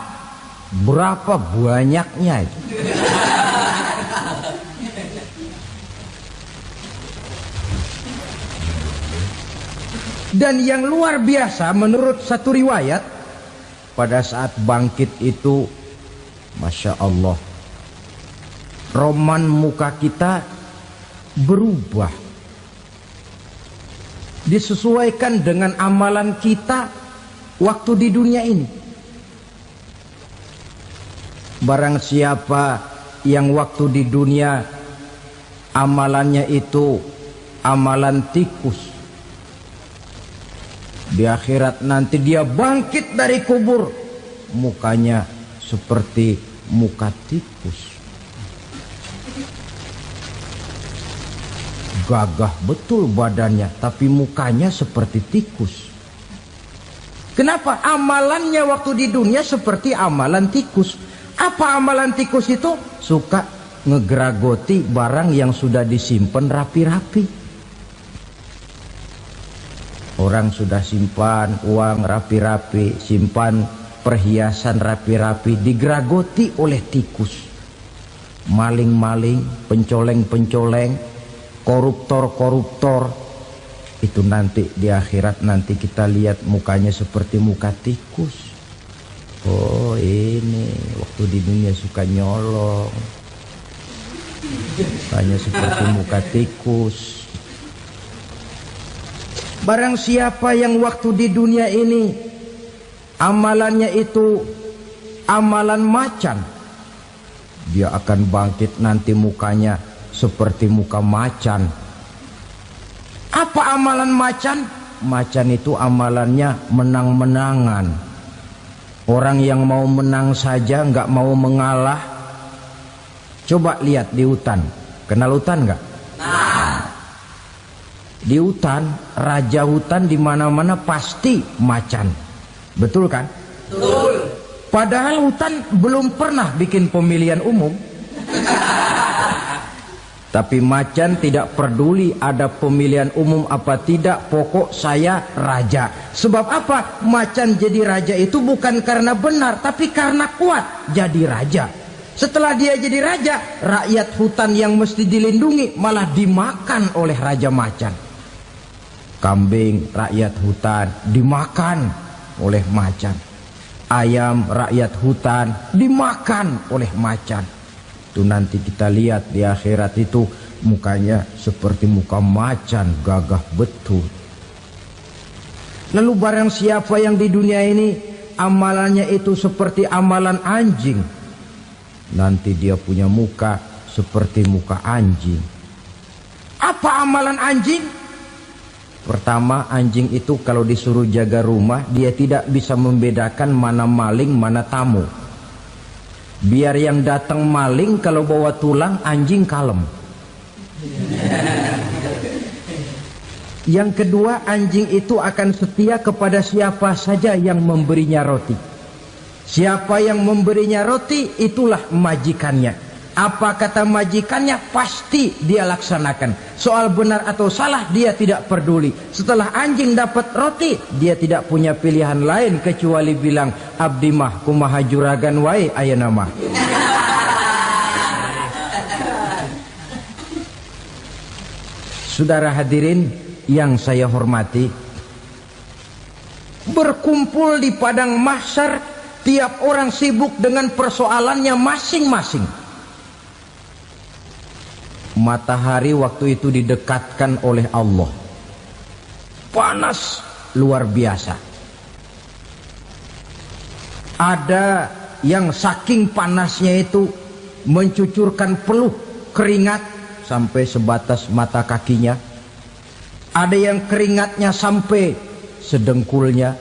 Berapa banyaknya itu? Dan yang luar biasa menurut satu riwayat, pada saat bangkit itu, Masya Allah, roman muka kita berubah, disesuaikan dengan amalan kita waktu di dunia ini. Barang siapa yang waktu di dunia amalannya itu amalan tikus, di akhirat nanti dia bangkit dari kubur, mukanya seperti muka tikus. Gagah betul badannya, tapi mukanya seperti tikus. Kenapa? Amalannya waktu di dunia seperti amalan tikus. Apa amalan tikus itu? Suka ngegeragoti barang yang sudah disimpan rapi-rapi. Orang sudah simpan uang rapi-rapi, simpan perhiasan rapi-rapi, digeragoti oleh tikus. Maling-maling, pencoleng-pencoleng, koruptor-koruptor. Itu nanti di akhirat nanti kita lihat mukanya seperti muka tikus. Oh ini waktu di dunia suka nyolong, mukanya seperti muka tikus. Barang siapa yang waktu di dunia ini amalannya itu amalan macan, dia akan bangkit nanti mukanya seperti muka macan. Apa amalan macan? Macan itu amalannya menang-menangan. Orang yang mau menang saja nggak mau mengalah. Coba lihat di hutan. Kenal hutan nggak? Di hutan, raja hutan di mana-mana pasti macan. Betul kan? Betul. Padahal hutan belum pernah bikin pemilihan umum. Tapi macan tidak peduli ada pemilihan umum apa tidak, pokok saya raja. Sebab apa? Macan jadi raja itu bukan karena benar, tapi karena kuat jadi raja. Setelah dia jadi raja, rakyat hutan yang mesti dilindungi malah dimakan oleh raja macan. Kambing rakyat hutan dimakan oleh macan. Ayam rakyat hutan dimakan oleh macan. Itu nanti kita lihat di akhirat itu mukanya seperti muka macan, gagah betul. Lalu barang siapa yang di dunia ini amalannya itu seperti amalan anjing, nanti dia punya muka seperti muka anjing. Apa amalan anjing? Pertama, anjing itu kalau disuruh jaga rumah, dia tidak bisa membedakan mana maling, mana tamu. Biar yang datang maling, kalau bawa tulang, anjing kalem. Yang kedua, anjing itu akan setia kepada siapa saja yang memberinya roti. Siapa yang memberinya roti, itulah majikannya. Apa kata majikannya, pasti dia laksanakan. Soal benar atau salah, dia tidak peduli. Setelah anjing dapat roti, dia tidak punya pilihan lain kecuali bilang, abdi mah kumaha juragan wae ayeuna mah. Saudara hadirin yang saya hormati, berkumpul di padang mahsyar, tiap orang sibuk dengan persoalannya masing-masing. Matahari waktu itu didekatkan oleh Allah. Panas luar biasa. Ada yang saking panasnya itu mencucurkan peluh keringat sampai sebatas mata kakinya. Ada yang keringatnya sampai sedengkulnya.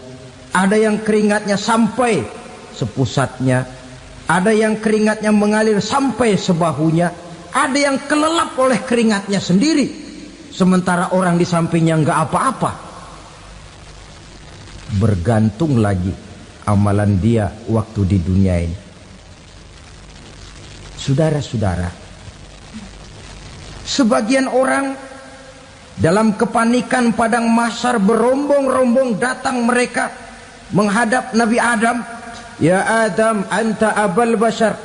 Ada yang keringatnya sampai sepusatnya. Ada yang keringatnya mengalir sampai sebahunya. Ada yang kelelap oleh keringatnya sendiri, sementara orang di sampingnya nggak apa-apa. Bergantung lagi amalan dia waktu di dunia ini. Saudara-saudara, sebagian orang dalam kepanikan padang mahsyar berombong-rombong datang mereka menghadap Nabi Adam. Ya Adam, anta abal bashar.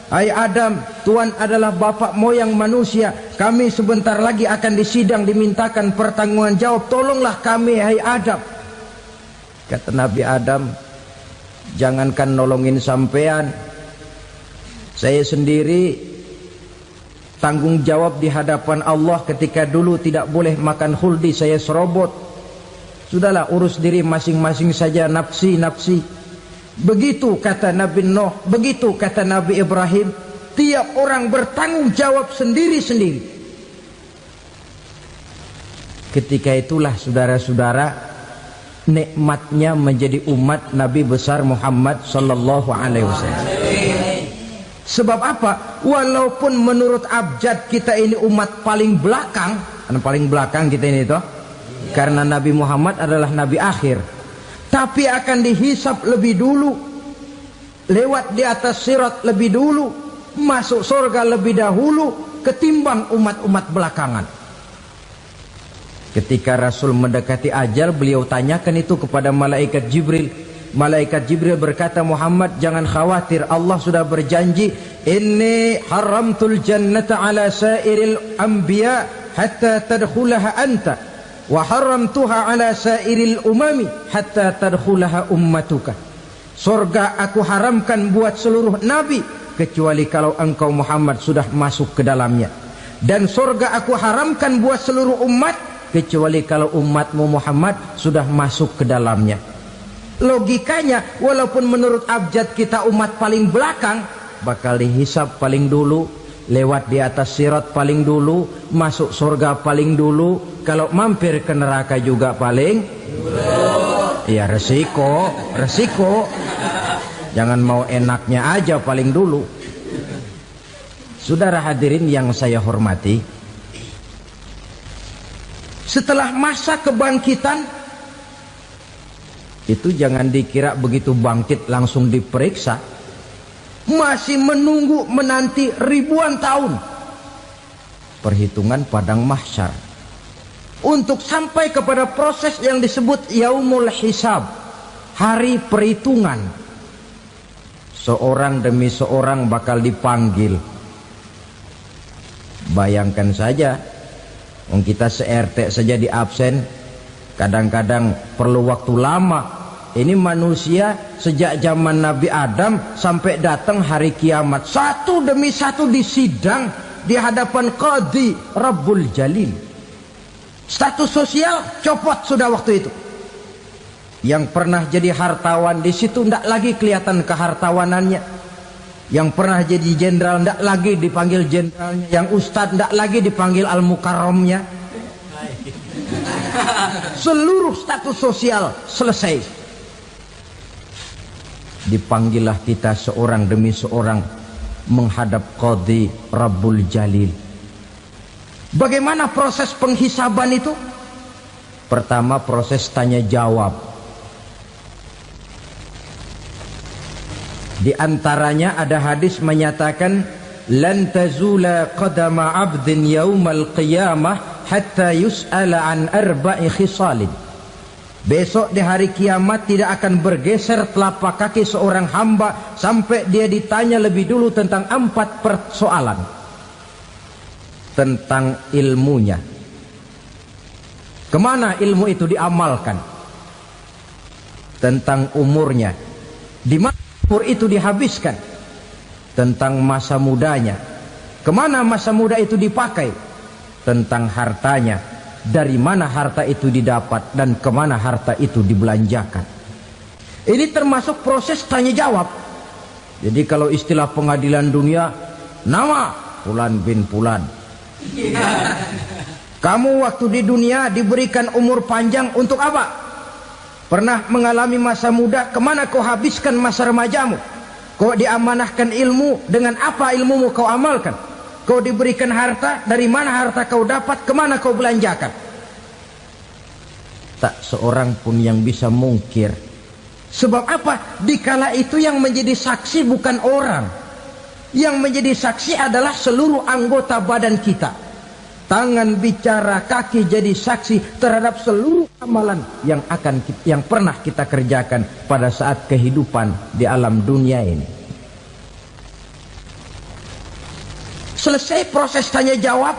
Hai Adam, Tuhan adalah bapak moyang manusia. Kami sebentar lagi akan disidang, dimintakan pertanggungan jawab. Tolonglah kami, hai Adam. Kata Nabi Adam, jangankan nolongin sampean, saya sendiri tanggung jawab di hadapan Allah ketika dulu tidak boleh makan khuldi, saya serobot. Sudahlah, urus diri masing-masing saja, nafsi. Begitu kata Nabi Nuh, begitu kata Nabi Ibrahim. Tiap orang bertanggung jawab sendiri-sendiri. Ketika itulah saudara-saudara, nikmatnya menjadi umat Nabi besar Muhammad sallallahu alaihi wasallam. Sebab apa? Walaupun menurut abjad kita ini umat paling belakang, paling belakang kita ini toh, karena Nabi Muhammad adalah Nabi akhir, tapi akan dihisap lebih dulu, lewat di atas sirat lebih dulu, masuk surga lebih dahulu ketimbang umat-umat belakangan. Ketika Rasul mendekati ajal, beliau tanyakan itu kepada malaikat Jibril. Malaikat Jibril berkata, Muhammad jangan khawatir, Allah sudah berjanji, inni haramtul jannata ala sairil anbiya hatta tadkhulaha anta wa haramtuha ala sairil umami hatta tadkhulaha ummatuka. Surga aku haramkan buat seluruh nabi kecuali kalau engkau Muhammad sudah masuk ke dalamnya, dan surga aku haramkan buat seluruh umat kecuali kalau umatmu Muhammad sudah masuk ke dalamnya. Logikanya, walaupun menurut abjad kita umat paling belakang, bakal dihisap paling dulu, lewat di atas sirat paling dulu, masuk surga paling dulu, kalau mampir ke neraka juga paling dulu. Ya resiko. Jangan mau enaknya aja paling dulu. Saudara hadirin yang saya hormati, setelah masa kebangkitan itu jangan dikira begitu bangkit langsung diperiksa. Masih menunggu menanti ribuan tahun perhitungan padang mahsyar untuk sampai kepada proses yang disebut yaumul hisab, hari perhitungan. Seorang demi seorang bakal dipanggil. Bayangkan saja, kita se-RT saja di absen, kadang-kadang perlu waktu lama. Ini manusia sejak zaman Nabi Adam sampai datang hari kiamat, satu demi satu disidang di hadapan Qadhi Rabbul Jalil. Status sosial copot sudah waktu itu. Yang pernah jadi hartawan di situ tidak lagi kelihatan kehartawanannya. Yang pernah jadi jenderal tidak lagi dipanggil jenderalnya. Yang ustadz tidak lagi dipanggil al-mukarramnya. Seluruh status sosial selesai. Dipanggillah kita seorang demi seorang menghadap Qadhi Rabbul Jalil. Bagaimana proses penghisaban itu? Pertama, proses tanya jawab. Di antaranya ada hadis menyatakan, lan tazula qadama 'abdin yaumal qiyamah hatta yus'ala an arba'i khisalin. Besok di hari kiamat tidak akan bergeser telapak kaki seorang hamba sampai dia ditanya lebih dulu tentang 4 persoalan. Tentang ilmunya, kemana ilmu itu diamalkan. Tentang umurnya, di mana umur itu dihabiskan. Tentang masa mudanya, kemana masa muda itu dipakai. tentang hartanya, dari mana harta itu didapat dan kemana harta itu dibelanjakan. Ini termasuk proses tanya jawab. Jadi kalau istilah pengadilan dunia, nama Fulan bin Fulan. Kamu waktu di dunia diberikan umur panjang untuk apa? Pernah mengalami masa muda, kemana kau habiskan masa remajamu? Kau diamanahkan ilmu, dengan apa ilmumu kau amalkan? Kau diberikan harta, dari mana harta kau dapat, kemana kau belanjakan? Tak seorang pun yang bisa mungkir. Sebab apa? Dikala itu yang menjadi saksi bukan orang. Yang menjadi saksi adalah seluruh anggota badan kita. Tangan bicara, kaki jadi saksi terhadap seluruh amalan yang pernah kita kerjakan pada saat kehidupan di alam dunia ini. Selesai proses tanya jawab,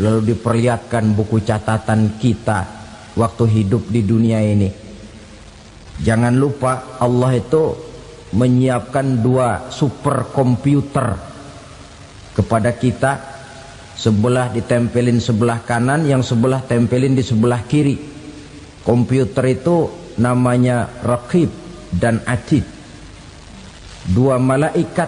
lalu diperlihatkan buku catatan kita waktu hidup di dunia ini. Jangan lupa Allah itu menyiapkan 2 superkomputer kepada kita. Sebelah ditempelin sebelah kanan, yang sebelah tempelin di sebelah kiri. Komputer itu namanya Raqib dan Atid. 2 malaikat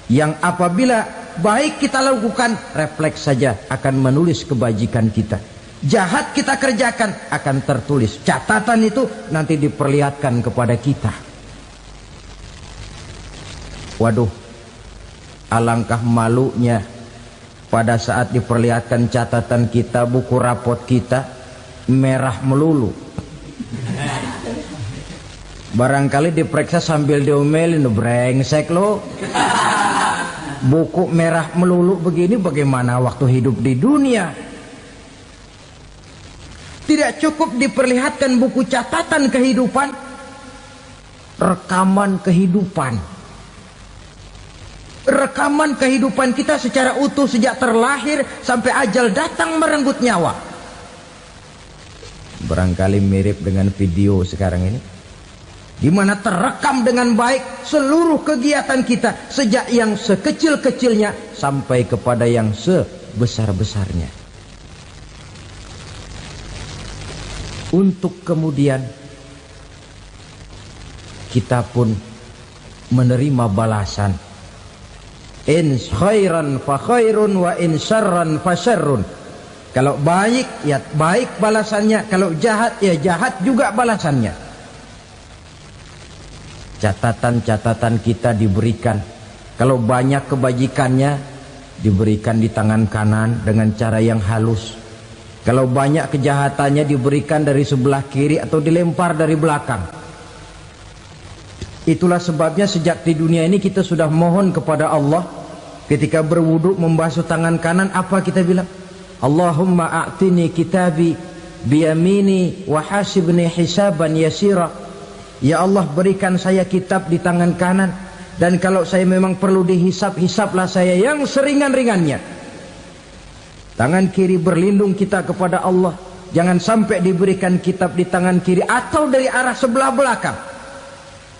yang apabila baik kita lakukan, refleks saja akan menulis kebajikan kita. Jahat kita kerjakan akan tertulis. Catatan itu nanti diperlihatkan kepada kita. Waduh, alangkah malunya pada saat diperlihatkan catatan kita, buku rapot kita merah melulu. Barangkali diperiksa sambil diomelin, brengsek lo. Buku merah melulu begini, bagaimana waktu hidup di dunia? Tidak cukup diperlihatkan buku catatan kehidupan, rekaman kehidupan. Rekaman kehidupan kita secara utuh sejak terlahir sampai ajal datang merenggut nyawa. Barangkali mirip dengan video sekarang ini, di mana terekam dengan baik seluruh kegiatan kita, sejak yang sekecil-kecilnya sampai kepada yang sebesar-besarnya. Untuk kemudian kita pun menerima balasan. In khairan fa khairun wa in syarran fa syarrun. Kalau baik ya baik balasannya, kalau jahat ya jahat juga balasannya. Catatan-catatan kita diberikan. Kalau banyak kebajikannya diberikan di tangan kanan dengan cara yang halus. Kalau banyak kejahatannya diberikan dari sebelah kiri atau dilempar dari belakang. Itulah sebabnya sejak di dunia ini kita sudah mohon kepada Allah. Ketika berwudu membasuh tangan kanan, apa kita bilang? Allahumma a'tini kitabi biyamini wa hasibni hisaban yasira. Ya Allah, berikan saya kitab di tangan kanan, dan kalau saya memang perlu dihisap, hisaplah saya yang seringan-ringannya. Tangan kiri berlindung kita kepada Allah, jangan sampai diberikan kitab di tangan kiri atau dari arah sebelah belakang.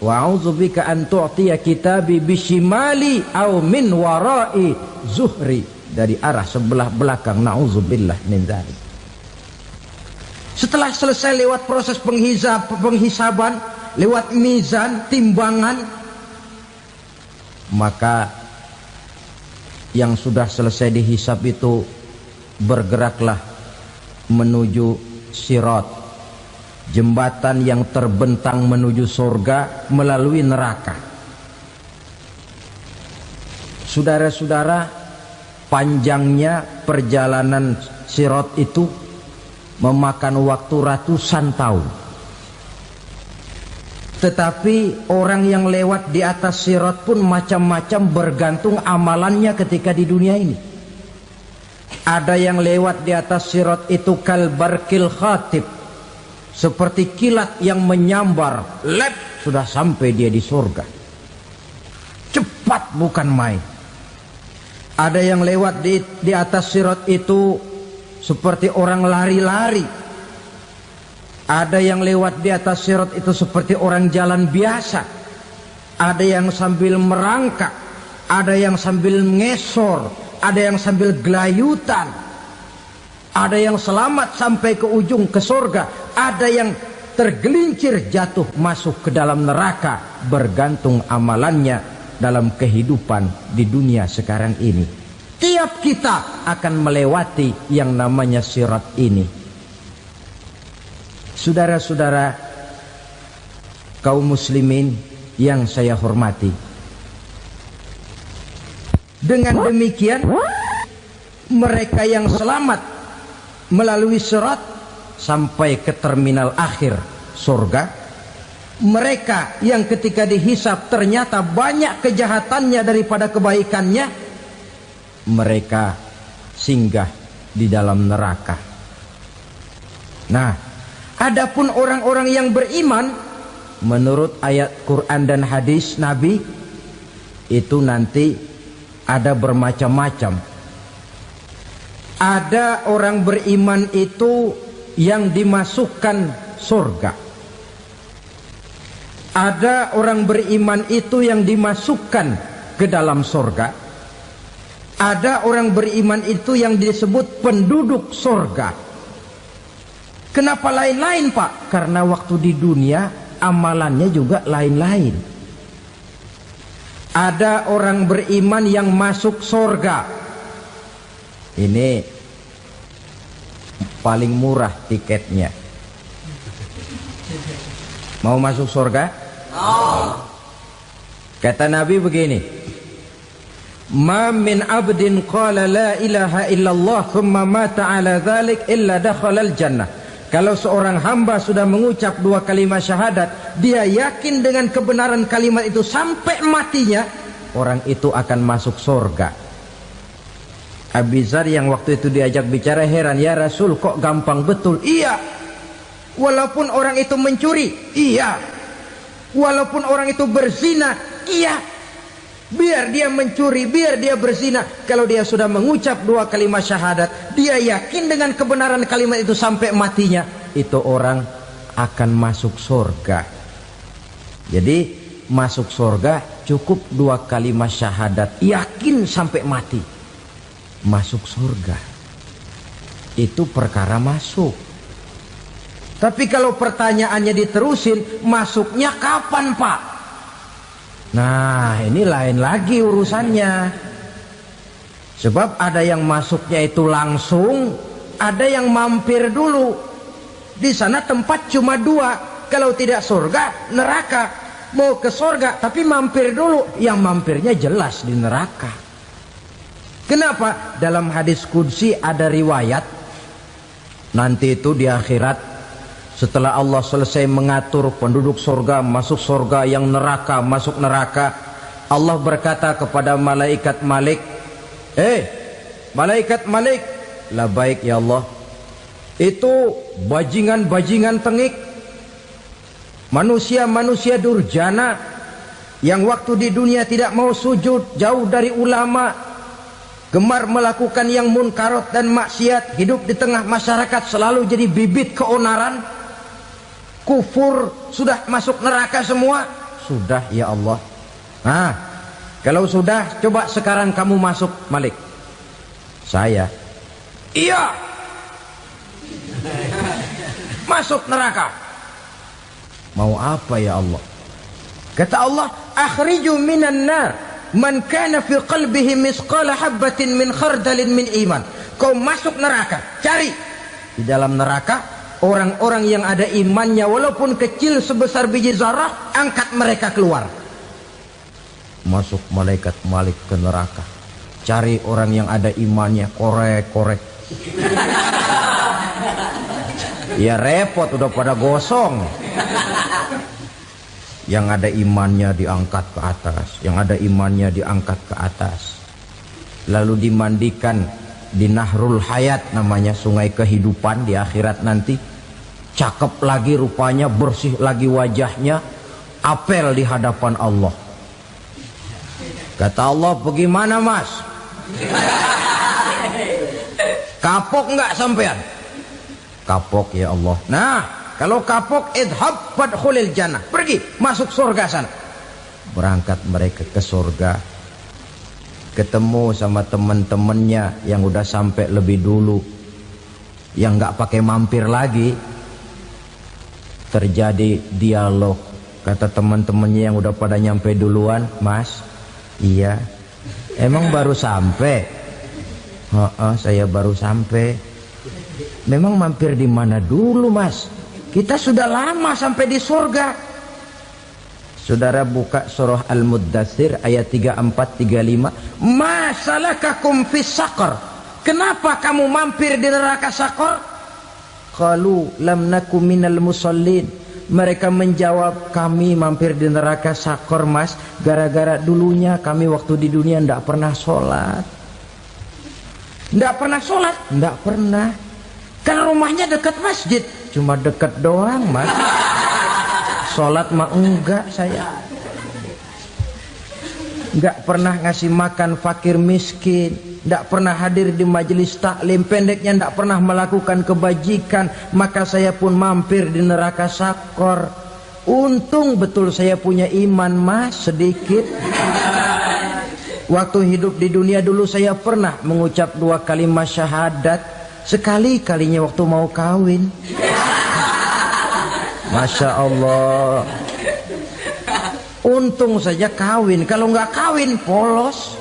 Wa a'udzubika an tu'tiya kitabi bishimali aw min wara'i zuhri, dari arah sebelah belakang. Na'udzubillah min dzalik. Setelah selesai lewat proses penghisaban, lewat mizan, timbangan, maka yang sudah selesai dihisab itu bergeraklah menuju sirat, jembatan yang terbentang menuju surga melalui neraka. Saudara-saudara, panjangnya perjalanan sirat itu memakan waktu ratusan tahun. Tetapi orang yang lewat di atas sirat pun macam-macam, bergantung amalannya ketika di dunia ini. Ada yang lewat di atas sirat itu kal barkil khatib, seperti kilat yang menyambar, lep, sudah sampai dia di surga. Cepat bukan main. Ada yang lewat di atas sirat itu seperti orang lari-lari. Ada yang lewat di atas sirat itu seperti orang jalan biasa. Ada yang sambil merangkak, ada yang sambil ngesor, ada yang sambil gelayutan, ada yang selamat sampai ke ujung ke surga, ada yang tergelincir jatuh masuk ke dalam neraka, bergantung amalannya dalam kehidupan di dunia sekarang ini. Tiap kita akan melewati yang namanya sirat ini. Saudara-saudara kaum muslimin yang saya hormati, dengan demikian mereka yang selamat melalui sirat sampai ke terminal akhir surga, mereka yang ketika dihisab ternyata banyak kejahatannya daripada kebaikannya, mereka singgah di dalam neraka. Nah, adapun orang-orang yang beriman menurut ayat Quran dan hadis Nabi itu nanti ada bermacam-macam. Ada orang beriman itu yang dimasukkan surga. Ada orang beriman itu yang dimasukkan ke dalam surga. Ada orang beriman itu yang disebut penduduk surga. Kenapa lain-lain, Pak? Karena waktu di dunia amalannya juga lain-lain. Ada orang beriman yang masuk surga. Ini paling murah tiketnya. Mau masuk surga? Kata Nabi begini, ma min abdin qala la ilaha illallah thumma mata ala dhalik illa dakhalal jannah. Kalau seorang hamba sudah mengucap dua kalimat syahadat, dia yakin dengan kebenaran kalimat itu sampai matinya, orang itu akan masuk surga. Abi Dzar yang waktu itu diajak bicara heran, ya Rasul kok gampang betul? Iya, walaupun orang itu mencuri, iya, walaupun orang itu berzina, iya. Biar dia mencuri, biar dia berzina, kalau dia sudah mengucap dua kalimat syahadat, dia yakin dengan kebenaran kalimat itu sampai matinya, itu orang akan masuk surga. Jadi masuk surga cukup dua kalimat syahadat, yakin sampai mati, masuk surga. Itu perkara masuk. Tapi kalau pertanyaannya diterusin, masuknya kapan, Pak? Nah, ini lain lagi urusannya. Sebab ada yang masuknya itu langsung, ada yang mampir dulu. Di sana tempat cuma dua, kalau tidak surga, neraka. Mau ke surga tapi mampir dulu, yang mampirnya jelas di neraka. Kenapa? Dalam hadis qudsi ada riwayat, nanti itu di akhirat, setelah Allah selesai mengatur penduduk surga masuk surga, yang neraka masuk neraka, Allah berkata kepada malaikat Malik, malaikat Malik, labaik ya Allah, itu bajingan-bajingan tengik, manusia-manusia durjana yang waktu di dunia tidak mau sujud, jauh dari ulama, gemar melakukan yang munkarat dan maksiat, hidup di tengah masyarakat selalu jadi bibit keonaran, kufur, sudah masuk neraka semua. Sudah ya Allah. Nah, kalau sudah, coba sekarang kamu masuk, Malik. Saya, iya, masuk neraka. Mau apa ya Allah? Kata Allah, akhriju minan nar man kana fi qalbihi misqala habatin min khardalin min iman. Kau masuk neraka, cari di dalam neraka orang-orang yang ada imannya walaupun kecil sebesar biji zarah, angkat mereka keluar. Masuk malaikat Malik ke neraka, cari orang yang ada imannya, korek-korek. Ya repot, udah pada gosong. Yang ada imannya diangkat ke atas, yang ada imannya diangkat ke atas, lalu dimandikan di Nahrul Hayat, namanya sungai kehidupan di akhirat nanti. Cakep lagi rupanya, bersih lagi wajahnya, apel di hadapan Allah. Kata Allah, bagaimana mas? Kapok nggak sampean? Kapok ya Allah. Nah, kalau kapok, idhab fadkhulil jannah, pergi masuk surga sana. Berangkat mereka ke surga. ketemu sama teman-temannya yang udah sampai lebih dulu, yang nggak pakai mampir lagi. Terjadi dialog. Kata teman-temannya yang udah pada nyampe duluan, "Mas, iya, emang baru sampai?" "Oh, saya baru sampai." "Memang mampir di mana dulu, Mas? Kita sudah lama sampai di surga." Saudara buka surah Al-Muddatsir ayat 34-35. "Ma salakakum fis saqar?" Kenapa kamu mampir di neraka Saqar? Qalu lam naku minal musallin. Mereka menjawab, kami mampir di neraka Saqar, Mas, gara-gara dulunya kami waktu di dunia tidak pernah sholat. Tidak pernah sholat? Tidak pernah. Kan rumahnya dekat masjid. Cuma dekat doang, Mas. Sholat mah enggak saya. Enggak pernah ngasih makan fakir miskin, enggak pernah hadir di majelis taklim, pendeknya enggak pernah melakukan kebajikan, maka saya pun mampir di neraka Saqar. Untung betul saya punya iman, Mas, sedikit. Waktu hidup di dunia dulu saya pernah mengucap 2 kalimat syahadat, sekali-kalinya waktu mau kawin. Masya Allah. Untung saja kawin, kalau nggak kawin polos.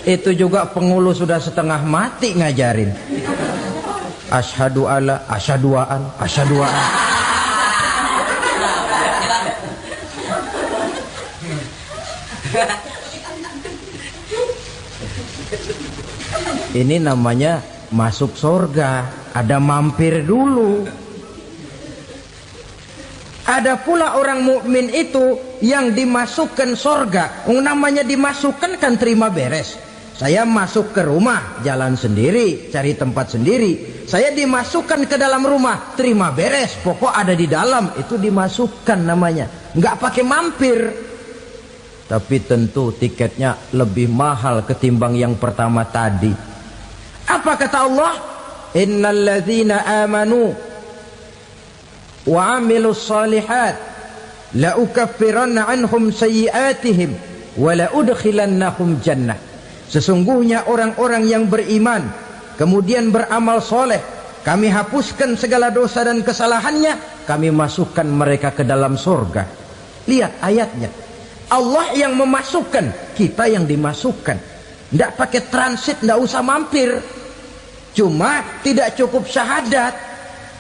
Itu juga pengulu sudah setengah mati ngajarin. Asyhadu alla, asyaduaan, asyaduaan. Ini namanya masuk surga, ada mampir dulu. Ada pula orang mukmin itu yang dimasukkan surga. Namanya dimasukkan kan terima beres. Saya masuk ke rumah, jalan sendiri, cari tempat sendiri. Saya dimasukkan ke dalam rumah, terima beres, pokok ada di dalam, itu dimasukkan namanya. Nggak pakai mampir. Tapi tentu tiketnya lebih mahal ketimbang yang pertama tadi. Apa kata Allah? Innal ladzina amanu wa amilus salihat la ukaffiranna anhum sayyi'atihim wa la udkhilannahum jannah. Sesungguhnya orang-orang yang beriman kemudian beramal soleh, kami hapuskan segala dosa dan kesalahannya, kami masukkan mereka ke dalam surga. Lihat ayatnya, Allah yang memasukkan, kita yang dimasukkan. Tidak pakai transit, tidak usah mampir. Cuma tidak cukup syahadat,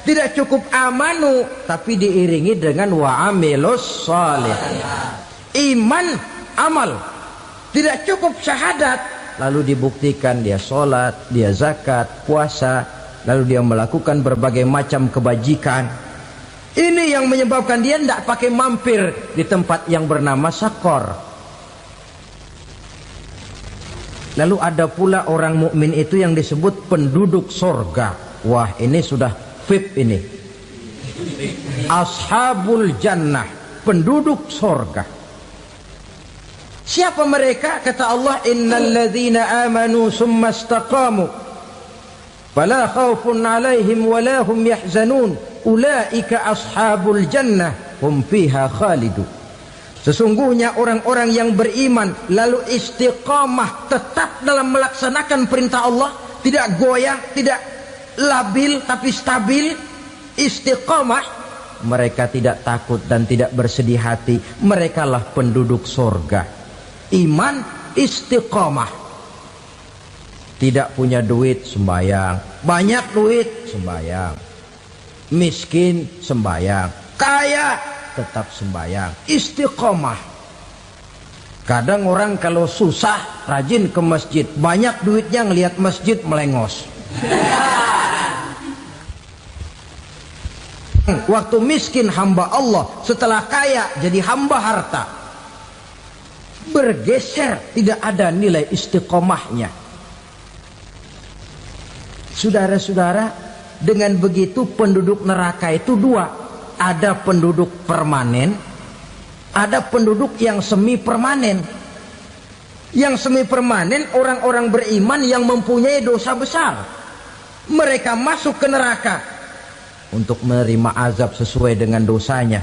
tidak cukup amanu, tapi diiringi dengan wa'amilus salih. Iman, amal. Tidak cukup syahadat, lalu dibuktikan dia sholat, dia zakat, puasa, lalu dia melakukan berbagai macam kebajikan. Ini yang menyebabkan dia tidak pakai mampir di tempat yang bernama Saqar. Lalu ada pula orang mukmin itu yang disebut penduduk surga. Wah, ini sudah VIP ini. Ashabul jannah, penduduk surga. Siapa mereka? Kata Allah, innal ladzina amanu summa istaqamu fala khaufun 'alaihim wala hum yahzanun ulaika ashabul jannah hum fiha khalidun. Sesungguhnya orang-orang yang beriman lalu istiqamah, tetap dalam melaksanakan perintah Allah, tidak goyah, tidak labil tapi stabil, istiqamah, mereka tidak takut dan tidak bersedih hati. Merekalah penduduk surga. Iman, istiqamah. Tidak punya duit, sembayang. Banyak duit, sembayang. Miskin, sembayang. Kaya, tetap sembahyang, istiqomah. Kadang orang kalau susah rajin ke masjid, banyak duitnya ngelihat masjid melengos. Waktu miskin hamba Allah, setelah kaya jadi hamba harta. Bergeser, tidak ada nilai istiqomahnya. Saudara-saudara, dengan begitu penduduk neraka itu dua. Ada penduduk permanen, ada penduduk yang semi permanen. Yang semi permanen orang-orang beriman yang mempunyai dosa besar. Mereka masuk ke neraka untuk menerima azab sesuai dengan dosanya.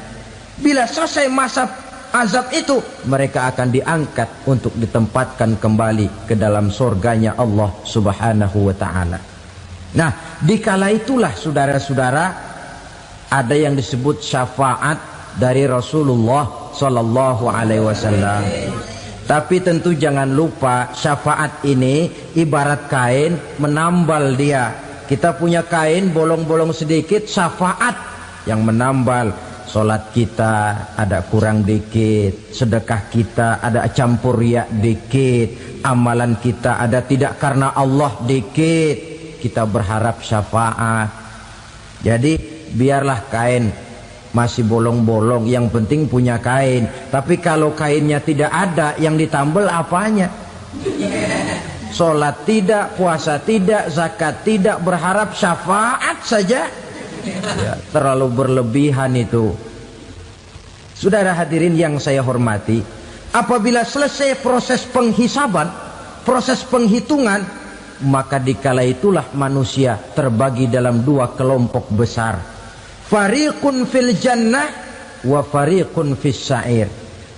Bila selesai masa azab itu, mereka akan diangkat untuk ditempatkan kembali ke dalam surganya Allah Subhanahu wa ta'ala. Nah, dikala itulah saudara-saudara, ada yang disebut syafaat dari Rasulullah Sallallahu Alaihi Wasallam. Tapi tentu jangan lupa, syafaat ini ibarat kain menambal dia. Kita punya kain bolong-bolong sedikit, syafaat yang menambal. Solat kita ada kurang dikit, sedekah kita ada campur riak dikit, amalan kita ada tidak karena Allah dikit, kita berharap syafaat. Jadi biarlah kain masih bolong-bolong, yang penting punya kain. Tapi kalau kainnya tidak ada, yang ditambal apanya? Solat tidak, puasa tidak, zakat tidak, berharap syafaat saja. Ya, terlalu berlebihan itu. Saudara hadirin yang saya hormati, apabila selesai proses penghisaban, proses penghitungan, maka dikala itulah manusia terbagi dalam dua kelompok besar. Fariqun fil jannah wa fariqun fis sa'ir.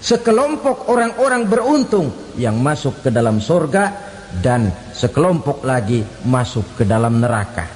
Sekelompok orang-orang beruntung yang masuk ke dalam surga, dan sekelompok lagi masuk ke dalam neraka.